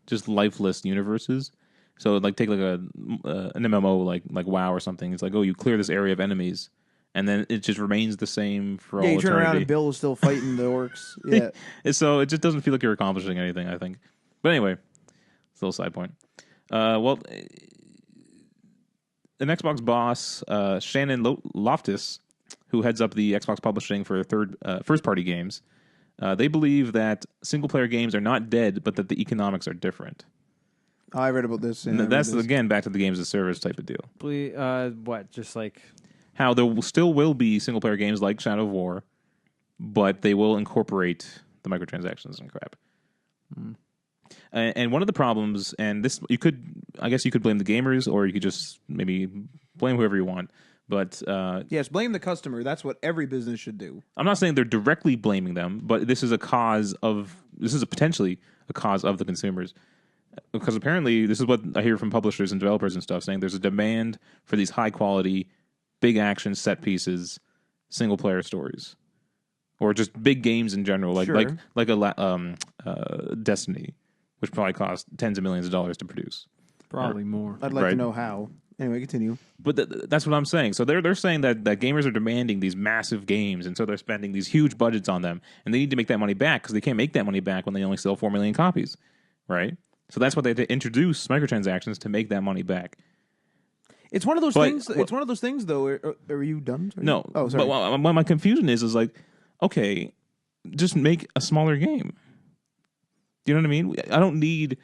just lifeless universes. So like take like an MMO like WoW or something. It's like, oh, you clear this area of enemies, and then it just remains the same for all eternity. You turn around and Bill is still fighting the orcs. Yeah. So it just doesn't feel like you're accomplishing anything, I think. But anyway, it's a little side point. Well, an Xbox boss, Shannon Loftus, who heads up the Xbox publishing for first-party games, they believe that single-player games are not dead, but that the economics are different. I read about this. And that's, again, back to the games as a service type of deal. What? Just like... How there still will be single-player games like Shadow of War, but they will incorporate the microtransactions and crap. And one of the problems, and this, I guess you could blame the gamers, or you could just maybe blame whoever you want. But yes, blame the customer. That's what every business should do. I'm not saying they're directly blaming them, but this is potentially a cause of the consumers, because apparently this is what I hear from publishers and developers and stuff, saying there's a demand for these high quality, big action set pieces, single player stories, or just big games in general, like a Destiny, which probably cost tens of millions of dollars to produce. Probably more. I'd like to know how. Anyway, continue. But that's what I'm saying. So they're saying that gamers are demanding these massive games, and so they're spending these huge budgets on them, and they need to make that money back because they can't make that money back when they only sell 4 million copies, right? So that's what they have to introduce microtransactions to make that money back. It's one of those things. It's one of those things, though. Are you done? Sorry. No. Oh, sorry. But what my confusion is like, okay, just make a smaller game. Do you know what I mean? I don't need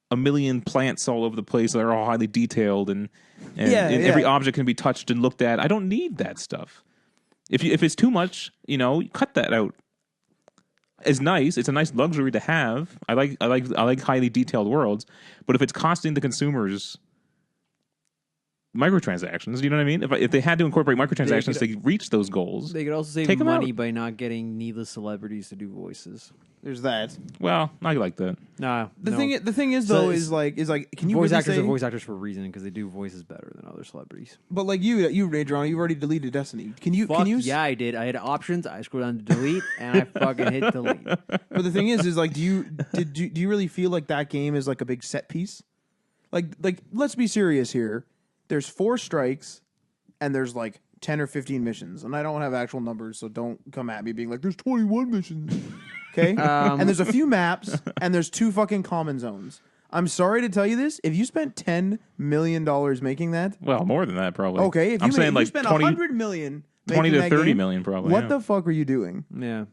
a million plants all over the place that are all highly detailed and every object can be touched and looked at. I don't need that stuff. If it's too much, cut that out. It's nice. It's a nice luxury to have. I like highly detailed worlds, but if it's costing the consumers microtransactions, you know what I mean? If they had to incorporate microtransactions to reach those goals, they could also save money by not getting needless celebrities to do voices. There's that. Well, I like that. Nah, the thing is though is like can you voice really actors say, are voice actors for a reason because they do voices better than other celebrities. But like you Adriano, you've already deleted Destiny. Can you? Yeah, I did. I had options. I scrolled down to delete, and I fucking hit delete. But the thing is like, do you really feel like that game is like a big set piece? Like let's be serious here. There's 4 strikes, and there's like 10 or 15 missions, and I don't have actual numbers, so don't come at me being like, "There's 21 missions." Okay, and there's a few maps, and there's 2 fucking common zones. I'm sorry to tell you this. If you spent $10 million making that, well, more than that probably. Okay, if you spent 100 million, 20 to 30 million probably. What the fuck are you doing? Yeah,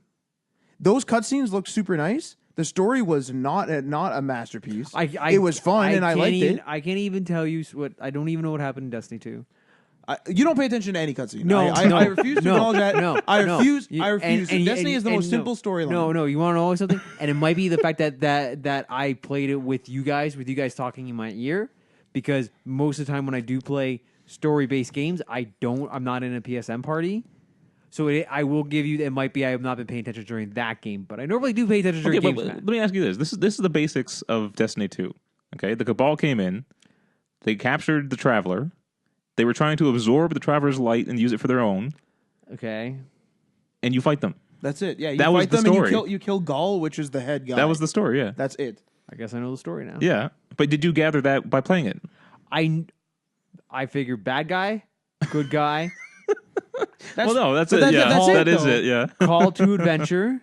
those cutscenes look super nice. The story was not a masterpiece. It was fun, and I liked it. I can't even tell you what. I don't even know what happened in Destiny 2. You don't pay attention to any cutscene. No, I refuse to acknowledge that. No, I refuse. You, I refuse. and Destiny is the most simple storyline. No. You want to know something? And it might be the fact that I played it with you guys talking in my ear, because most of the time when I do play story-based games, I'm not in a PSM party. So I will give you. It might be I have not been paying attention during that game, but I normally do pay attention during games. Let me ask you this: This is the basics of Destiny 2. Okay, the Cabal came in, they captured the Traveler, they were trying to absorb the Traveler's light and use it for their own. Okay, and you fight them. That's it. Yeah, you that fight was the them story. And you kill Gaul, which is the head guy. That was the story. Yeah, that's it. I guess I know the story now. Yeah, but did you gather that by playing it? I figured bad guy, good guy. That's it. That is it. Yeah. Call to adventure.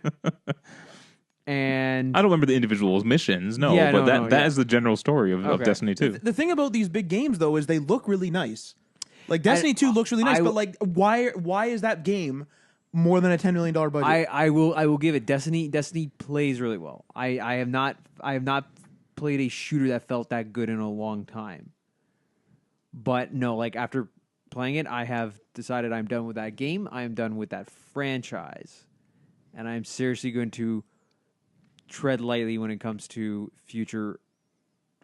And I don't remember the individual missions, that is the general story of Destiny 2. The thing about these big games, though, is they look really nice. Like Destiny 2 looks really nice, but like, why is that game more than a $10 million budget? I will give it. Destiny plays really well. I have not played a shooter that felt that good in a long time. But no, like after playing it, I have decided I'm done with that game. I am done with that franchise. And I'm seriously going to tread lightly when it comes to future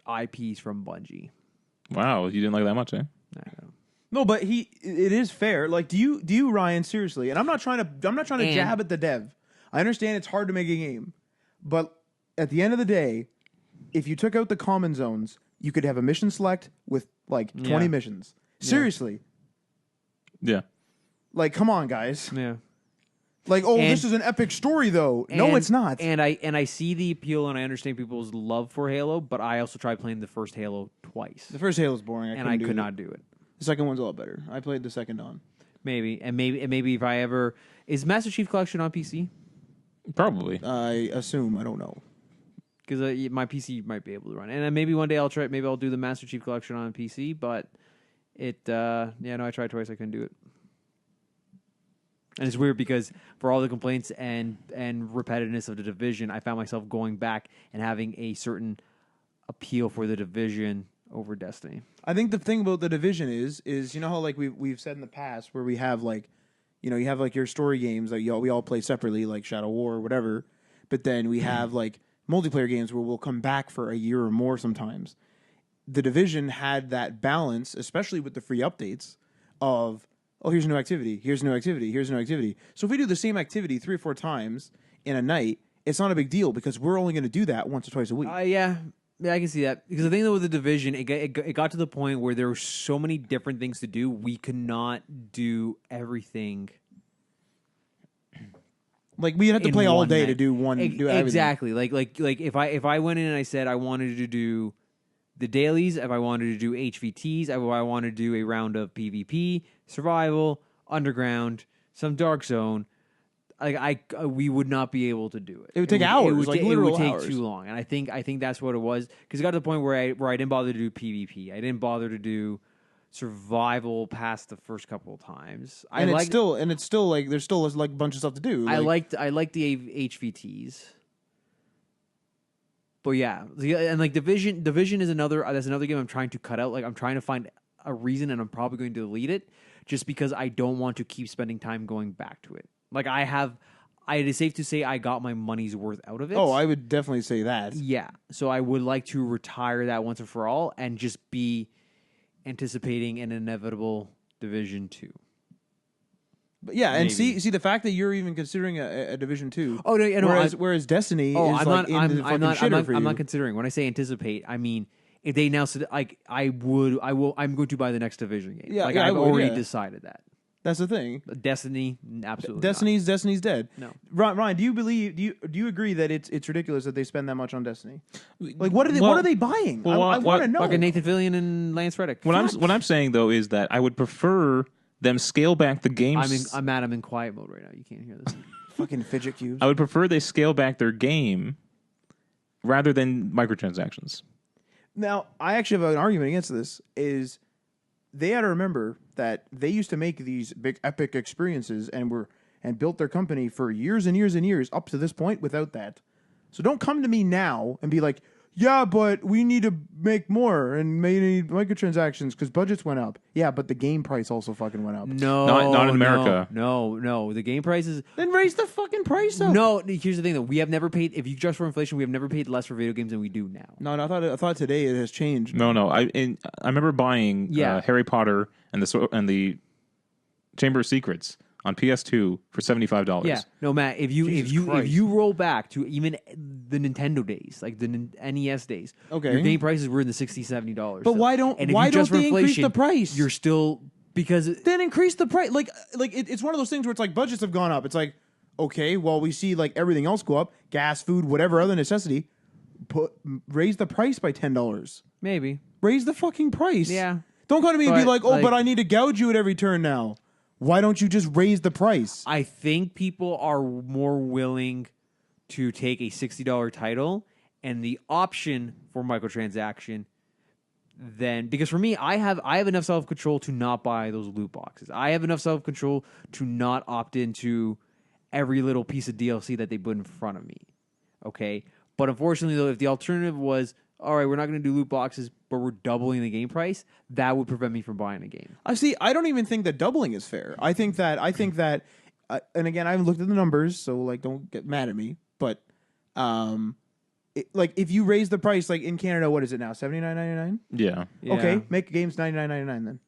IPs from Bungie. Wow, you didn't like that much, eh? No, but it is fair. Like, do you Ryan, seriously? And I'm not trying to jab at the dev. I understand it's hard to make a game. But at the end of the day, if you took out the common zones, you could have a mission select with like 20 missions. Seriously. Yeah. Like, come on, guys. Yeah. Like, this is an epic story, though. No, it's not. And I see the appeal, and I understand people's love for Halo, but I also tried playing the first Halo twice. The first Halo's boring, I could not do it. The second one's a lot better. I played the second on. Maybe if I ever is Master Chief Collection on PC? Probably. I assume. I don't know. Because my PC might be able to run it. And then maybe one day I'll try. Maybe I'll do the Master Chief Collection on PC. But I tried twice. I couldn't do it. And it's weird because for all the complaints and repetitiveness of the Division, I found myself going back and having a certain appeal for the Division over Destiny. I think the thing about the Division is you know how like we've said in the past where we have like, you have like your story games that we all play separately, like Shadow War or whatever, but then we have like multiplayer games where we'll come back for a year or more sometimes. The Division had that balance, especially with the free updates of, here's a new activity, here's a new activity, here's a new activity. So if we do the same activity 3 or 4 times in a night, it's not a big deal because we're only going to do that once or twice a week. Yeah, I can see that. Because the thing with the Division, it got to the point where there were so many different things to do, we could not do everything. Like we had to play all day to do one. Exactly. Like if I went in and I said I wanted to do the dailies, if I wanted to do HVTs, if I wanted to do a round of PvP, survival, underground, some dark zone, we would not be able to do it. It would take hours, It would, like it literal would take hours. too long, and I think that's what it was. Because it got to the point where I didn't bother to do PvP. I didn't bother to do survival past the first couple of times. It's still like there's still like a bunch of stuff to do. I liked the HVTs. But yeah, and like Division is that's another game I'm trying to cut out. Like I'm trying to find a reason, and I'm probably going to delete it just because I don't want to keep spending time going back to it. Like it is safe to say I got my money's worth out of it. Oh, I would definitely say that. Yeah, so I would like to retire that once and for all, and just be anticipating an inevitable Division 2. But yeah, and Maybe. see the fact that you're even considering a Division 2. Oh no, whereas Destiny is I'm like in the fucking shitter for you. I'm not considering. When I say anticipate, I mean if they now said like I'm going to buy the next Division game. Yeah, like yeah, I I've would, already yeah. decided that. That's the thing. Destiny, absolutely. Destiny's dead. No. Ryan, do you agree that it's ridiculous that they spend that much on Destiny? Like what are they buying? Well, I want to know. Fucking Nathan Fillion and Lance Reddick. What I'm saying though is that I would prefer them scale back the games. I'm in quiet mode right now. You can't hear this. Fucking fidget cubes. I would prefer they scale back their game rather than microtransactions. Now, I actually have an argument against this. Is they had to remember that they used to make these big epic experiences and built their company for years and years and years up to this point without that. So don't come to me now and be like, yeah, but we need to make more and may need microtransactions because budgets went up. Yeah, but the game price also fucking went up. No, Not in America. No. The game prices. Then raise the fucking price up. No, here's the thing though. We have never paid. If you adjust for inflation, we have never paid less for video games than we do now. No, I thought today it has changed. No. I remember buying Harry Potter and the Chamber of Secrets on PS2 for $75. Yeah, no, Matt. If you roll back to even the Nintendo days, like the NES days, okay, your game prices were in the $60-$70. But why don't they increase the price? You're still because then increase the price. Like it's one of those things where it's like budgets have gone up. It's like okay, well we see like everything else go up, gas, food, whatever other necessity. Raise the price by $10. Maybe raise the fucking price. Yeah. Don't come to me and be like, but I need to gouge you at every turn now. Why don't you just raise the price? I think people are more willing to take a $60 title and the option for microtransaction than because for me, I have enough self-control to not buy those loot boxes. I have enough self-control to not opt into every little piece of DLC that they put in front of me. Okay? But unfortunately though, if the alternative was all right, we're not going to do loot boxes, but we're doubling the game price, that would prevent me from buying a game. I don't even think that doubling is fair. I think that, and again, I haven't looked at the numbers, so like, don't get mad at me. But, like, if you raise the price, like in Canada, what is it now? $79.99? Yeah. Okay, make games $99.99 then.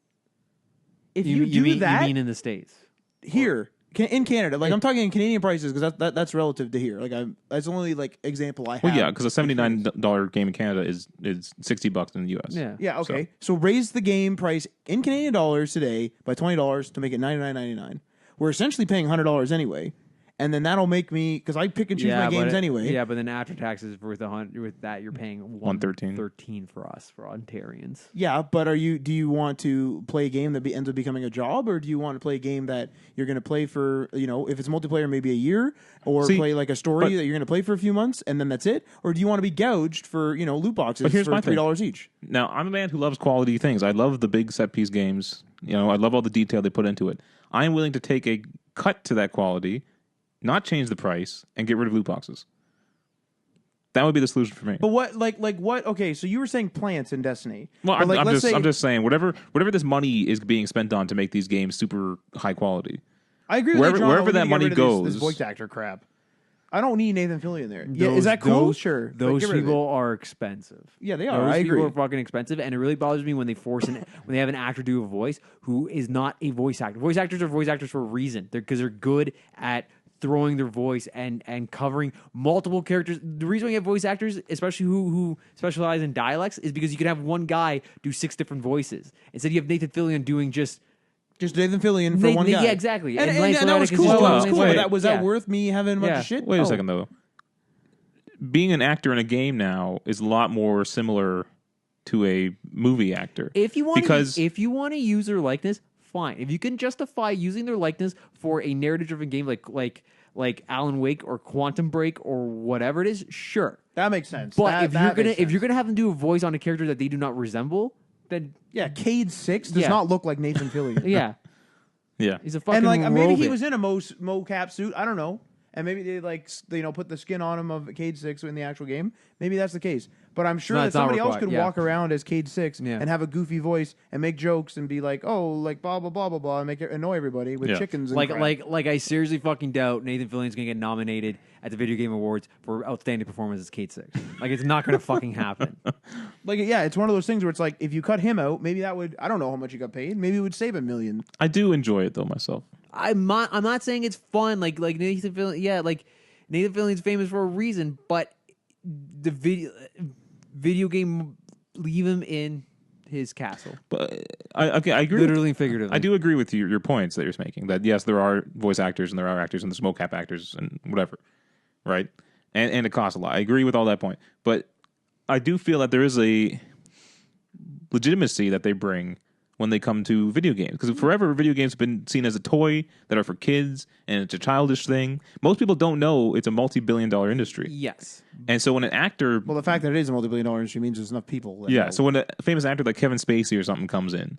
If you mean that in the States here. In Canada, like I'm talking in Canadian prices because that's relative to here. Like that's the only like example I have. Well, yeah, because a $79 game in Canada is $60 in the U.S. Yeah. Yeah. Okay. So raise the game price in Canadian dollars today by $20 to make it $99.99. We're essentially paying $100 anyway, and then that'll make me because I pick and choose my games anyway. Yeah, but then after taxes with that you're paying $113 for us for Ontarians. Yeah, but do you want to play a game that ends up becoming a job, or do you want to play a game that you're going to play for if it's multiplayer maybe a year, or play like a story that you're going to play for a few months and then that's it, or do you want to be gouged for loot boxes for $3 each? Now I'm a man who loves quality things. I love the big set piece games. I love all the detail they put into it. I'm willing to take a cut to that quality. Not change the price and get rid of loot boxes. That would be the solution for me. But what, like what? Okay, so you were saying plants in Destiny. Well, I'm just saying whatever this money is being spent on to make these games super high quality. I agree with wherever that money goes. This voice actor crap. I don't need Nathan Fillion there. Yeah, is that cool? Sure. Those people are expensive. Yeah, they are. Those I agree. people are fucking expensive, and it really bothers me when they when they have an actor do a voice who is not a voice actor. Voice actors are voice actors for a reason. Because they're good at throwing their voice and covering multiple characters. The reason we have voice actors, especially who specialize in dialects, is because you can have one guy do 6 different voices. Instead, you have Nathan Fillion doing just Nathan Fillion for one guy. Yeah, exactly. And that was cool. Was that Wait. worth me having a bunch of shit? Wait a second, though. Being an actor in a game now is a lot more similar to a movie actor. If you want because if you want to use their likeness, fine. If you can justify using their likeness for a narrative-driven game like Alan Wake or Quantum Break or whatever it is, sure. That makes sense. But if you're gonna have them do a voice on a character that they do not resemble, then Cade 6 does not look like Nathan Fillion. yeah, yeah, he's a fucking And like maybe he robot. was in a mocap suit. I don't know. And maybe they put the skin on him of Cade 6 in the actual game. Maybe that's the case. But I'm sure No, that it's not somebody else required, could walk around as Cade 6 Yeah. and have a goofy voice and make jokes and be like, oh, like blah blah blah blah blah, and annoy everybody with chickens. And crap. Like I seriously fucking doubt Nathan Fillion's gonna get nominated at the Video Game Awards for outstanding performance as Cade 6. Like it's not gonna fucking happen. Like it's one of those things where it's like if you cut him out, maybe that would, I don't know how much he got paid. Maybe it would save $1 million. I do enjoy it though myself. I'm not saying it's fun. Like Nathan Fillion, like Nathan Fillion's famous for a reason, but the video game, leave him in his castle. But I agree. Literally and figuratively. I do agree with your points that you're making. That yes, there are voice actors and there are actors and there's mocap actors and whatever, right? And it costs a lot. I agree with all that point, but I do feel that there is a legitimacy that they bring when they come to video games. Because forever, video games have been seen as a toy that are for kids, and it's a childish thing. Most people don't know it's a multi-billion-dollar industry. Yes. And so when an actor... Well, the fact that it is a multi-billion-dollar industry means there's enough people. That know. So when a famous actor like Kevin Spacey or something comes in,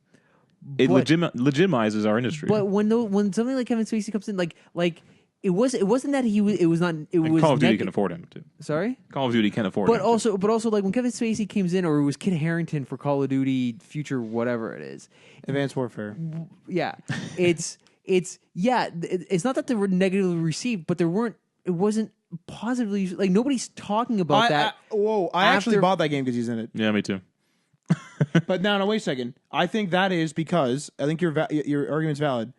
it legitimizes our industry. But when something like Kevin Spacey comes in, like it wasn't that he was, it was not, it was Call of Duty can afford him too. Sorry? Call of Duty can afford him. But also like when Kevin Spacey came in, or it was Kit Harington for Call of Duty Future, whatever it is. Advanced Warfare. Yeah. It's not that they were negatively received, but it wasn't positively, like nobody's talking about that. I actually bought that game because he's in it. Yeah, me too. But now, wait a second. I think that is because, I think your argument's valid.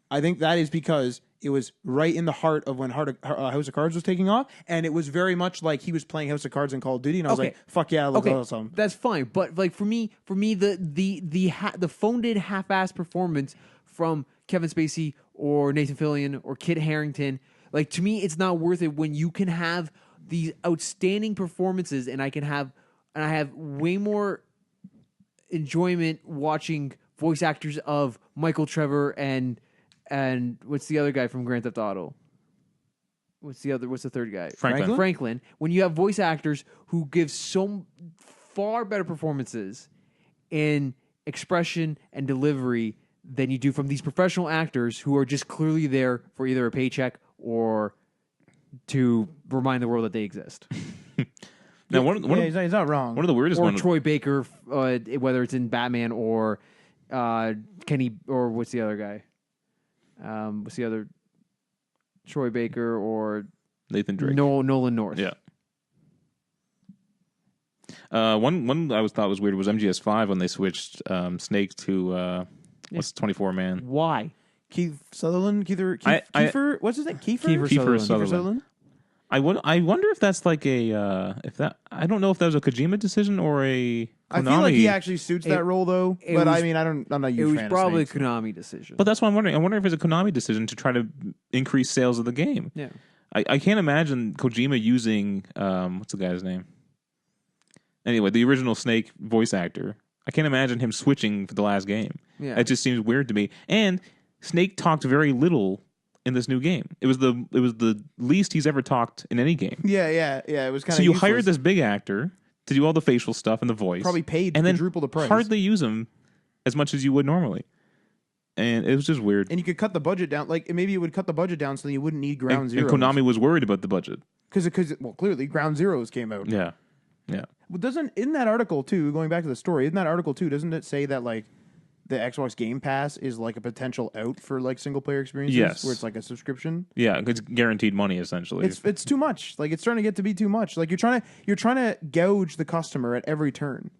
I think that is because it was right in the heart of when House of Cards was taking off, and it was very much like he was playing House of Cards in Call of Duty, and I was like, "Fuck yeah, let's awesome." That's fine, but like for me, the phoned-in half-ass performance from Kevin Spacey or Nathan Fillion or Kit Harington, like to me, it's not worth it when you can have these outstanding performances, and I have way more enjoyment watching voice actors of Michael Trevor and what's the other guy from Grand Theft Auto? What's the third guy? Franklin. When you have voice actors who give so far better performances in expression and delivery than you do from these professional actors who are just clearly there for either a paycheck or to remind the world that they exist. Now, he's not wrong. One of the weirdest ones, or Troy Baker, whether it's in Batman or Kenny, or what's the other guy? What's the other? Troy Baker or Nathan Drake? Nolan North. Yeah. One I thought was weird was MGS5 when they switched Snake to what's 24 man. Why? Keith Sutherland, Kiefer, what's his name? Kiefer Sutherland. I wonder if that's like I don't know if that was a Kojima decision or a Konami. I feel like he actually suits that role though. But I'm not a huge fan. It was probably a Konami decision. But that's what I'm wondering. I wonder if it's a Konami decision to try to increase sales of the game. Yeah. I can't imagine Kojima using what's the guy's name? Anyway, the original Snake voice actor. I can't imagine him switching for the last game. Yeah. It just seems weird to me. And Snake talked very little in this new game. It was the least he's ever talked in any game. Yeah. It was kind of so you hired this big actor to do all the facial stuff and the voice, probably paid and then quadruple the price. Hardly use him as much as you would normally, and it was just weird. And you could cut the budget down. Like maybe it would cut the budget down so that you wouldn't need Ground Zero. And Konami was worried about the budget because clearly Ground Zeroes came out. Yeah. Well, in that article too? Going back to the story, in that article too, doesn't it say that like the Xbox Game Pass is like a potential out for like single player experiences? Yes. Where it's like a subscription. Yeah, it's guaranteed money essentially. It's too much. Like it's starting to get to be too much. Like you're trying to gouge the customer at every turn.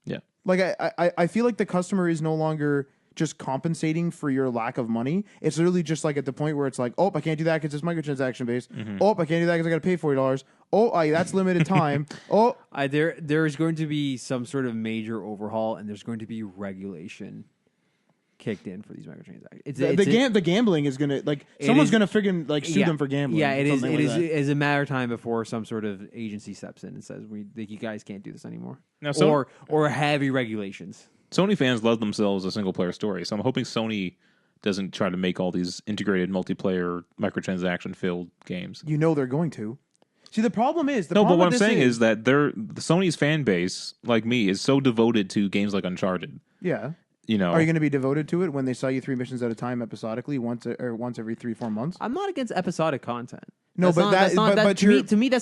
Yeah. Like I feel like the customer is no longer just compensating for your lack of money. It's literally just like at the point where it's like, oh, I can't do that because it's microtransaction based. Mm-hmm. Oh, I can't do that because I got to pay $40. Oh, that's limited time. Oh, there is going to be some sort of major overhaul, and there's going to be regulation. kicked in for these microtransactions. The gambling is gonna someone's gonna friggin' sue them for gambling. Yeah, it is. something It like is. that. Is a matter of time before some sort of agency steps in and says you guys can't do this anymore, Now, or heavy regulations. Sony fans love themselves a single player story, so I'm hoping Sony doesn't try to make all these integrated multiplayer microtransaction filled games. You know they're going to. See, the problem is But what I'm saying is that Sony's fan base, like me, is so devoted to games like Uncharted. Yeah. You know, Are you going to be devoted to it when they sell you 3 missions at a time episodically once every 3-4 months? I'm not against episodic content. No, To me, that's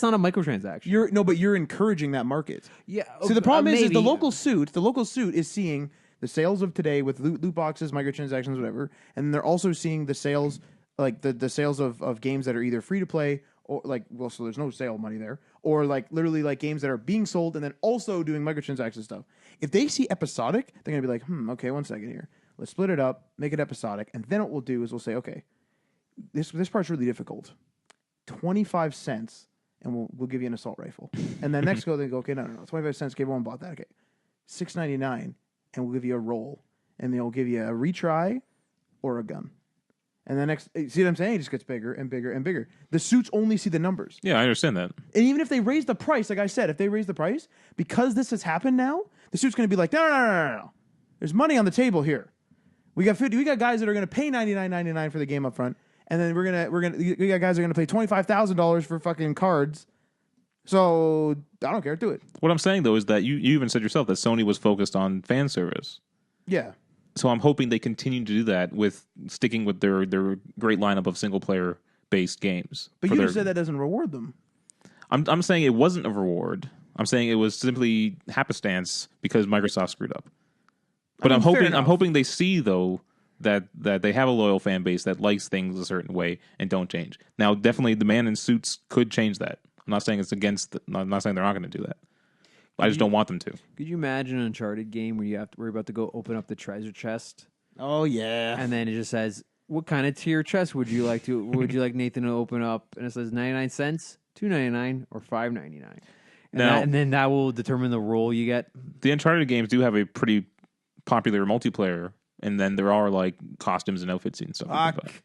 not a microtransaction. But you're encouraging that market. Yeah. See, the problem is maybe. the local suit is seeing the sales of today with loot boxes, microtransactions, whatever, and they're also seeing the sales, like the sales of games that are either free to play or so there's no sale money there, or literally games that are being sold and then also doing microtransaction stuff. If they see episodic, they're gonna be like, okay, 1 second here, let's split it up, make it episodic, and then what we'll do is we'll say, okay, this part's really difficult, 25 cents, and we'll give you an assault rifle, and then next they go, okay, no, 25 cents, okay, everyone bought that, okay, $6.99, and we'll give you a roll, and they'll give you a retry or a gun. And then next, see what I'm saying? It just gets bigger and bigger and bigger. The suits only see the numbers. Yeah, I understand that. And even if they raise the price, like I said, if they raise the price, because this has happened now, the suit's going to be like, no. There's money on the table here. We got guys that are going to pay $99.99 for the game up front, and then we got guys that are going to pay $25,000 for fucking cards. So I don't care, do it. What I'm saying though is that you even said yourself that Sony was focused on fan service. Yeah. So I'm hoping they continue to do that with sticking with their great lineup of single player based games. But you just said that doesn't reward them. I'm saying it wasn't a reward. I'm saying it was simply happenstance because Microsoft screwed up. But I'm hoping they see though that they have a loyal fan base that likes things a certain way and don't change. Now, definitely the man in suits could change that. I'm not saying it's against. I'm not saying they're not going to do that. I just don't want them to. Could you imagine an Uncharted game where we're about to go open up the treasure chest? Oh yeah. And then it just says, "What kind of tier chest would you like Nathan to open up?" And it says 99 cents, $2.99, or $5.99. And then that will determine the role you get. The Uncharted games do have a pretty popular multiplayer, and then there are costumes and outfits and stuff.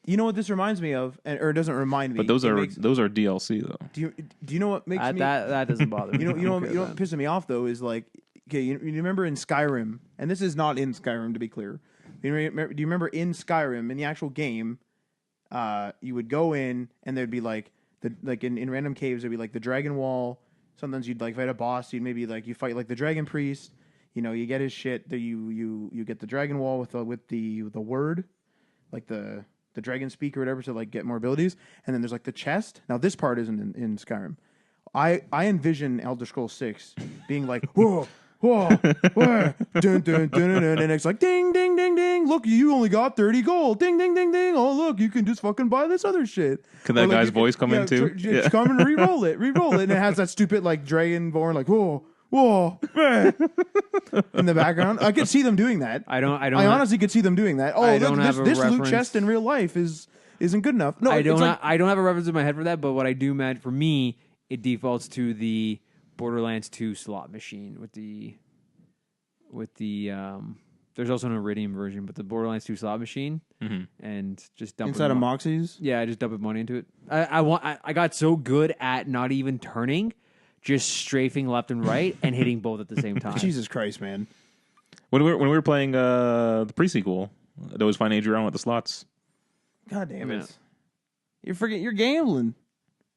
You know what this reminds me of, or it doesn't remind me. But those are DLC though. Do you know what makes me that doesn't bother me? You know what pisses me off though is you remember in Skyrim, and this is not in Skyrim to be clear. Do you remember in Skyrim in the actual game, you would go in and there'd be in random caves there'd be the dragon wall. Sometimes you'd fight a boss. You'd maybe you fight the dragon priest. You get his shit. You get the dragon wall with the word, the dragon speak or whatever to get more abilities, and then there's the chest. Now this part isn't in Skyrim. I envision Elder Scrolls 6 being whoa, whoa, whoa, dun, dun, dun, dun, dun, and it's ding, ding, ding, ding. Look, you only got 30 gold. Ding, ding, ding, ding. Oh, look, you can just fucking buy this other shit. Can that guy's voice come in too? Come and re-roll it, and it has that stupid dragonborn whoa, in the background. I could see them doing that. I honestly could see them doing that. Oh, this loot chest in real life isn't good enough. No, I don't have a reference in my head for that. But what I do mean for me, it defaults to the Borderlands 2 slot machine with the there's also an Iridium version, but the Borderlands 2 slot machine, and just dump inside of Moxie's. Yeah, I just dumped money into it. I got so good at not even turning, just strafing left and right and hitting both at the same time. Jesus Christ, man! When we were playing the pre-sequel, I'd always find Adrian around with the slots. God damn it! You're gambling.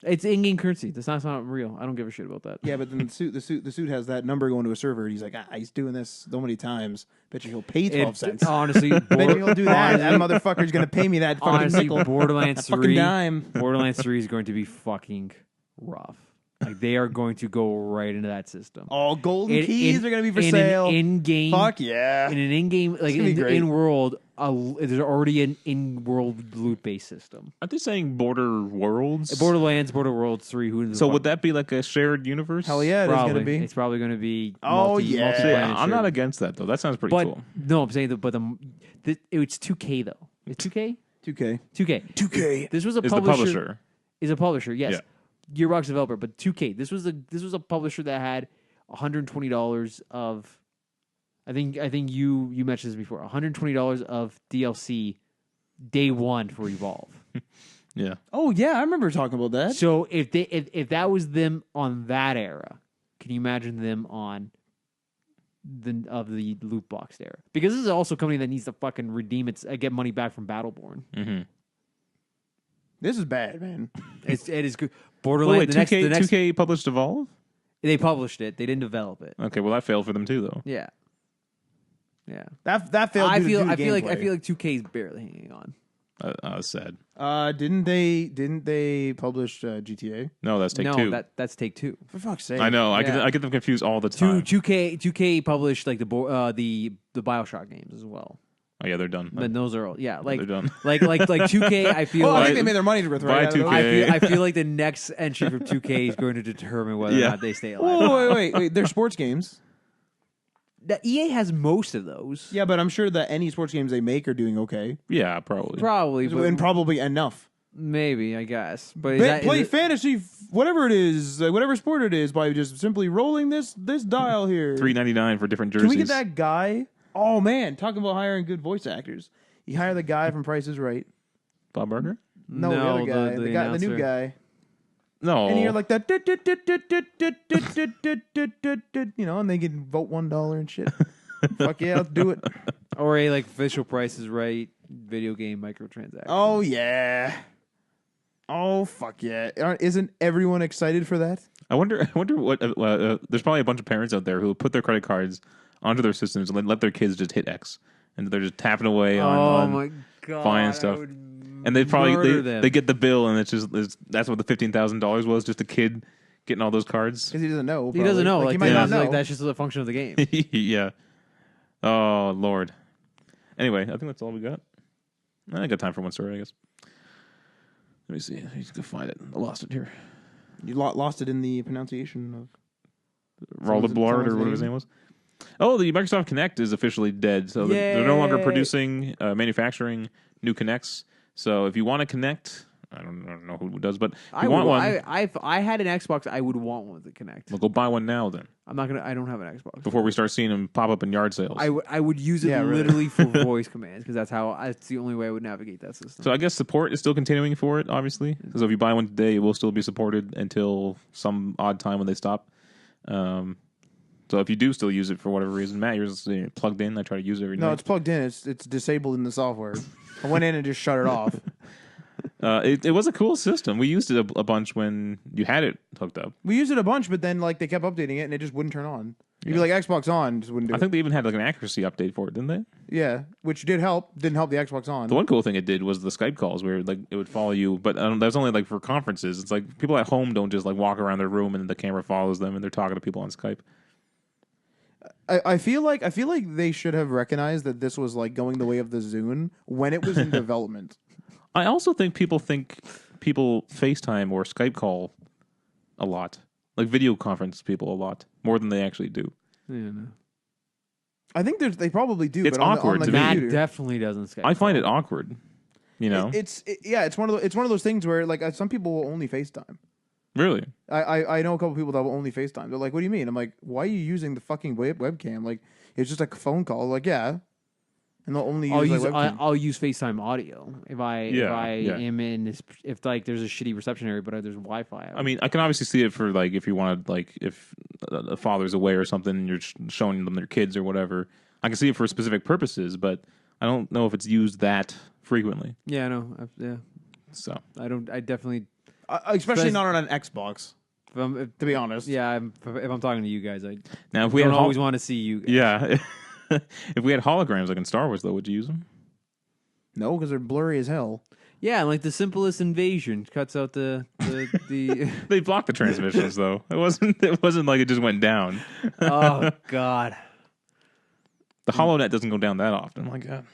It's in-game currency. That's not real. I don't give a shit about that. Yeah, but then the suit has that number going to a server. And he's he's doing this so many times. Bet you he'll pay 12 cents. Honestly, bet you he'll do that. That motherfucker's gonna pay me that fucking nickel. Borderlands 3, fucking dime. Borderlands 3 is going to be fucking rough. They are going to go right into that system. All golden keys are going to be for sale. In-game. Fuck yeah. In an in-game, in-world, there's already an in-world loot-based system. Aren't they saying Border Worlds? Border Worlds 3. So would that be a shared univerce? Hell yeah, it's going to be. It's probably going to be yeah. I'm not against that, though. That sounds pretty cool. No, I'm saying it's 2K, though. It's 2K? 2K. This was a publisher. Is a publisher, yes. Yeah. Gearbox developer, but 2K. This was a publisher that had $120 of I think you mentioned this before. $120 of DLC day one for Evolve. Yeah. Oh yeah, I remember talking about that. So if that was them on that era, can you imagine them on the loot box era? Because this is also a company that needs to fucking redeem its get money back from Battleborn. Mm-hmm. This is bad, man. It is good. Wait, Borderlands. 2K published Evolve? They published it. They didn't develop it. Okay, well that failed for them too, though. Yeah. Yeah. That failed. I due to feel gameplay. like 2K is barely hanging on. I was sad. Didn't they publish GTA? No, that's Take no, Two. that's Take Two. For fuck's sake! I know. Yeah. I get them confused all the time. 2K published like the BioShock games as well. Oh yeah, they're done. But those are all like They're done. like 2K. I feel Well, I like think they made their money worth right. Buy out of it. 2K. I feel like the next entry from 2K is going to determine whether or not they stay alive. Whoa, wait! They're sports games. The EA has most of those. Yeah, but I'm sure that any sports games they make are doing okay, Yeah, probably. Probably, but and probably enough. maybe I guess. But Play fantasy, whatever it is, whatever sport it is, by just simply rolling this dial here. $3.99 for different jerseys. Can we get that guy? Oh man, talking about hiring good voice actors. You hire the guy from Price is Right. Bob Barker? No, the other guy, the new announcer. guy. No. And you're like that, and they can vote $1 and shit. Fuck yeah, let's do it. Or a like official Price is Right video game microtransaction. Oh yeah. Oh fuck yeah! Isn't everyone excited for that? I wonder what. There's probably a bunch of parents out there who put their credit cards onto their systems and let their kids just hit X, and they're just tapping away on my god! buying stuff. And they probably they get the bill, and that's what the $15,000 was, just a kid getting all those cards. Because he doesn't know. He doesn't know. Like, Like, he might not know. like that's just a function of the game. Yeah. Oh Lord. Anyway, I think that's all we got. I got time for one story, I guess. Let me see. I need to go find it. I lost it here. You lost it in the pronunciation of Rollerblard or whatever his name was. Oh, the Microsoft Kinect is officially dead. So they're no longer producing, manufacturing new Kinects. So if you want a Kinect, I don't know who does, but if you want one, if I had an Xbox, I would want one with the Kinect. well, go buy one now then. I'm not gonna. I don't have an Xbox. Before we start seeing them pop up in yard sales. I would use it literally for voice commands because that's the only way I would navigate that system. So I guess support is still continuing for it, obviously. So if you buy one today, it will still be supported until some odd time when they stop. So if you do still use it for whatever reason, Matt, yours is plugged in. I try to use it every night. No, it's plugged in. It's disabled in the software. I went in and just shut it off. It was a cool system. We used it a bunch when you had it hooked up. We used it a bunch, but then like they kept updating it and it just wouldn't turn on. You'd be like Xbox on, just wouldn't do I it. think they even had like an accuracy update for it, didn't they? Yeah, which did help. Didn't help the Xbox on. The one cool thing it did was the Skype calls where like it would follow you, but that's only like for conferences. It's like people at home don't just like walk around their room and the camera follows them and they're talking to people on Skype. I feel like they should have recognized that this was like going the way of the Zune when it was in development. I also think people FaceTime or Skype call a lot, like video conference people a lot more than they actually do. Yeah, no. I think they probably do. It's but on awkward the to me. Matt computer. definitely doesn't Skype. I find it awkward. You know, It's one of those things where like some people will only FaceTime. really. I know a couple people that will only FaceTime. They're like, "What do you mean?" I'm like, "Why are you using the fucking webcam? Like, it's just a phone call." Like, yeah, and they'll only use webcam. I'll use FaceTime audio if I am in this, if like there's a shitty reception area but there's Wi-Fi. I mean, I can obviously see it for like if you want to like if a father's away or something and you're showing them their kids or whatever. I can see it for specific purposes, but I don't know if it's used that frequently. Yeah, no, yeah. So I don't. I definitely. Especially not on an Xbox. To be honest, yeah. If I'm talking to you guys, I now if we don't had always want to see you guys. yeah, if we had holograms like in Star Wars, though, would you use them? no, because they're blurry as hell. Yeah, like the simplest invasion cuts out the They blocked the transmissions though. It wasn't like it just went down. Oh God. The HoloNet doesn't go down that often. My God.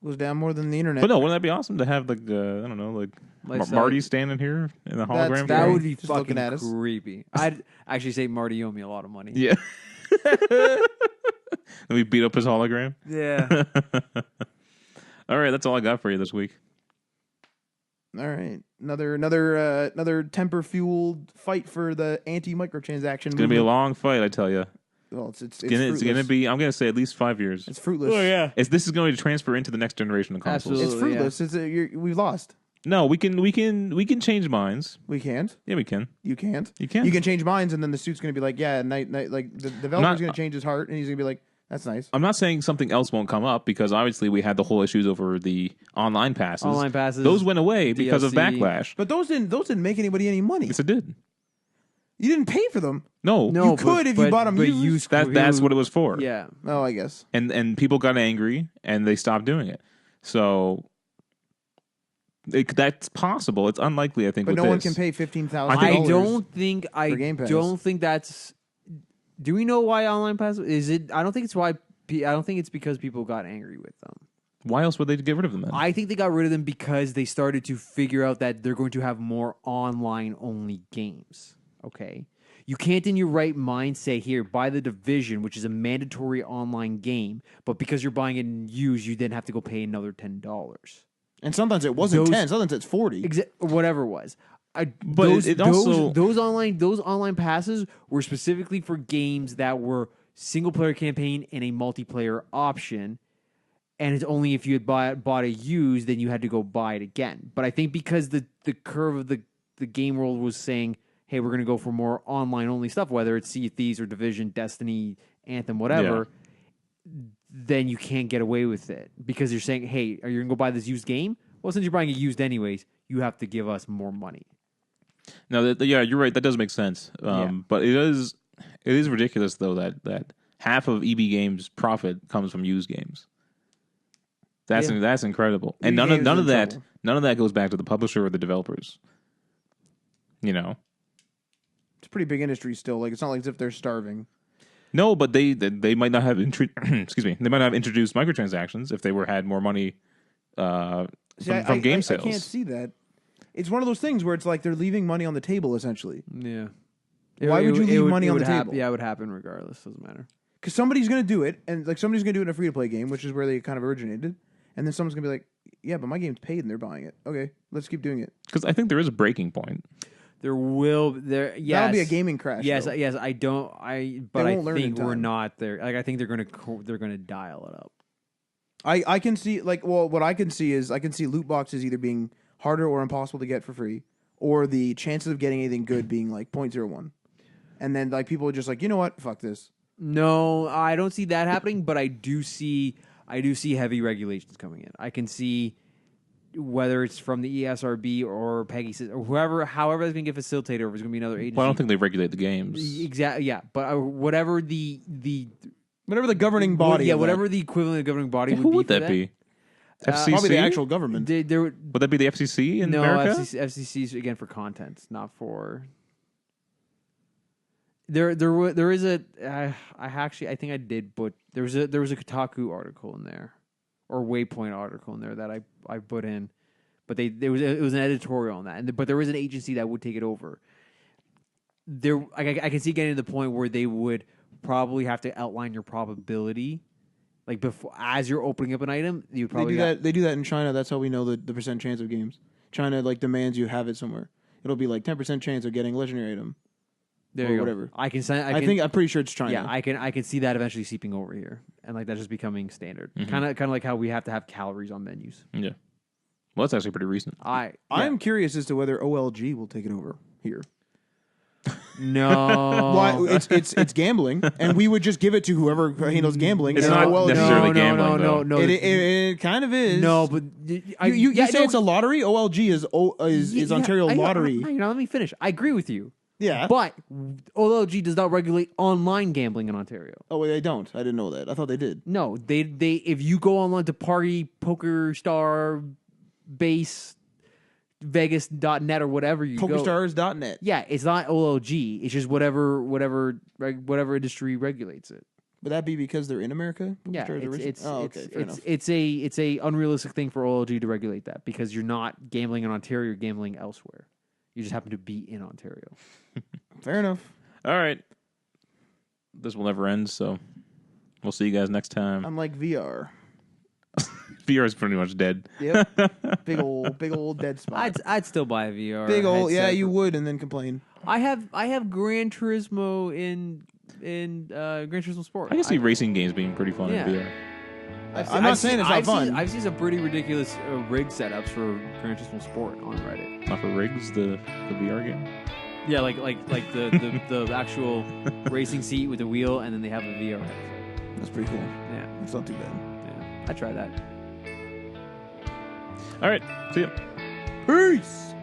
Goes down more than the internet. But no, wouldn't that be awesome to have like I don't know, like Marty standing here in the hologram? That Scary. would be Just fucking looking at us. creepy. I'd actually say Marty owed me a lot of money. Yeah. And we beat up his hologram. Yeah. All right, that's all I got for you this week. All right, another temper fueled fight for the anti microtransaction. It's gonna be a long fight, I tell you. well, it's It's gonna be. I'm gonna say at least 5 years. It's fruitless. This is going to transfer into the next generation of consoles. Absolutely. It's fruitless. We've lost. No, we can change minds. We can't. Yeah, we can. You can't. You can. You can change minds, and then the suit's going to be like, yeah, night, like the developer's going to change his heart, and he's going to be like, that's nice. I'm not saying something else won't come up because obviously we had the whole issues over the online passes. Online passes. Those went away because of DLC. backlash. But those didn't make anybody any money. Yes, it did. You didn't pay for them. No. No, You could if you bought them used. That's what it was for. Yeah. Oh, I guess. And people got angry and they stopped doing it. So that's possible. It's unlikely, I think. But with no one this. can pay $15,000. I don't think Game Pass. that's. Do we know why online pass is it? I don't think it's why. I don't think it's because people got angry with them. Why else would they get rid of them then? I think they got rid of them because they started to figure out that they're going to have more online only games. Okay. You can't in your right mind say, here, buy The Division, which is a mandatory online game, but because you're buying it in used, you then have to go pay another $10. And sometimes it wasn't 10. Sometimes it's 40. Whatever it was. But those online passes were specifically for games that were single player campaign and a multiplayer option. And it's only if you had bought a used, then you had to go buy it again. But I think because the curve of the game world was saying, hey, we're going to go for more online only stuff, whether it's Sea of Thieves or Division, Destiny, Anthem, whatever, then you can't get away with it. Because you're saying, hey, are you going to go buy this used game? Well, since you're buying it used anyways, you have to give us more money. No, you're right. That does make sense. But it is ridiculous though that half of EB Games' profit comes from used games. That's incredible, and none of that goes back to the publisher or the developers. You know, it's a pretty big industry still. Like it's not like as if they're starving. No, but they might not have excuse me. They might not have introduced microtransactions if they had more money from game sales. I can't see that. It's one of those things where it's like they're leaving money on the table essentially. Yeah. Why would you leave money on the table? Yeah, it would happen regardless. Doesn't matter. Because somebody's going to do it, and like somebody's going to do it in a free-to-play game, which is where they kind of originated. And then someone's going to be like, yeah, but my game's paid and they're buying it. Okay, let's keep doing it. Because I think there is a breaking point. That'll be a gaming crash. Yes, though. yes. I think we're not there. Like I think they're gonna dial it up. I can see what I can see is I can see loot boxes either being harder or impossible to get for free, or the chances of getting anything good being like 0.01. And then like people are just like, you know what, fuck this. No, I don't see that happening, but I do see heavy regulations coming in. I can see whether it's from the ESRB or PEGI or however that's going to get facilitated, or if it's going to be another agency. Well, I don't think they regulate the games. Exactly. Yeah, but whatever the governing body. Whatever the equivalent of governing body Who would that be? FCC? Probably the actual government. Would that be the FCC in America? No, FCC is again for content, not for. There is a. I think I did, but there was a Kotaku article in there, or Waypoint article in there that I put in, but it was an editorial on that, but there was an agency that would take it over. I can see getting to the point where they would probably have to outline your probability, like before as you're opening up an item. You probably they do that in China. That's how we know the percent chance of games. China like demands you have it somewhere. It'll be like 10% chance of getting a legendary item. There or you whatever. Go. I'm pretty sure it's China. Yeah, I can see that eventually seeping over here, and like that just becoming standard. Kind of like how we have to have calories on menus. Yeah. Well, that's actually pretty recent. I'm curious as to whether OLG will take it over here. No, well, it's gambling, and we would just give it to whoever handles gambling. It's not necessarily gambling. No. It kind of is. No, but you say it's a lottery. OLG is Ontario Lottery. Let me finish. I agree with you. Yeah, but OLG does not regulate online gambling in Ontario. Oh, they don't. I didn't know that. I thought they did. No, they if you go online to Party, Poker Star, Base, Vegas.net or whatever you PokerStars.net. Yeah, it's not OLG. It's just whatever industry regulates it. Would that be because they're in America? Yeah, fair enough. It's a unrealistic thing for OLG to regulate that because you're not gambling in Ontario, you're gambling elsewhere. You just happen to be in Ontario. Fair enough. All right. This will never end, so we'll see you guys next time. Unlike VR. VR is pretty much dead. Yep. Big old dead spot. I'd still buy a VR. Big old, yeah, you would, and then complain. I have Gran Turismo in Gran Turismo Sport. I can see racing games being pretty fun Yeah. in VR. I'm not saying it's not fun. I've seen some pretty ridiculous rig setups for Gran Turismo Sport on Reddit. Not for rigs, the VR game. Yeah, like the actual racing seat with the wheel, and then they have a VR headset. That's pretty cool. Yeah, It's not too bad. yeah. I tried that. All right, see ya. Peace.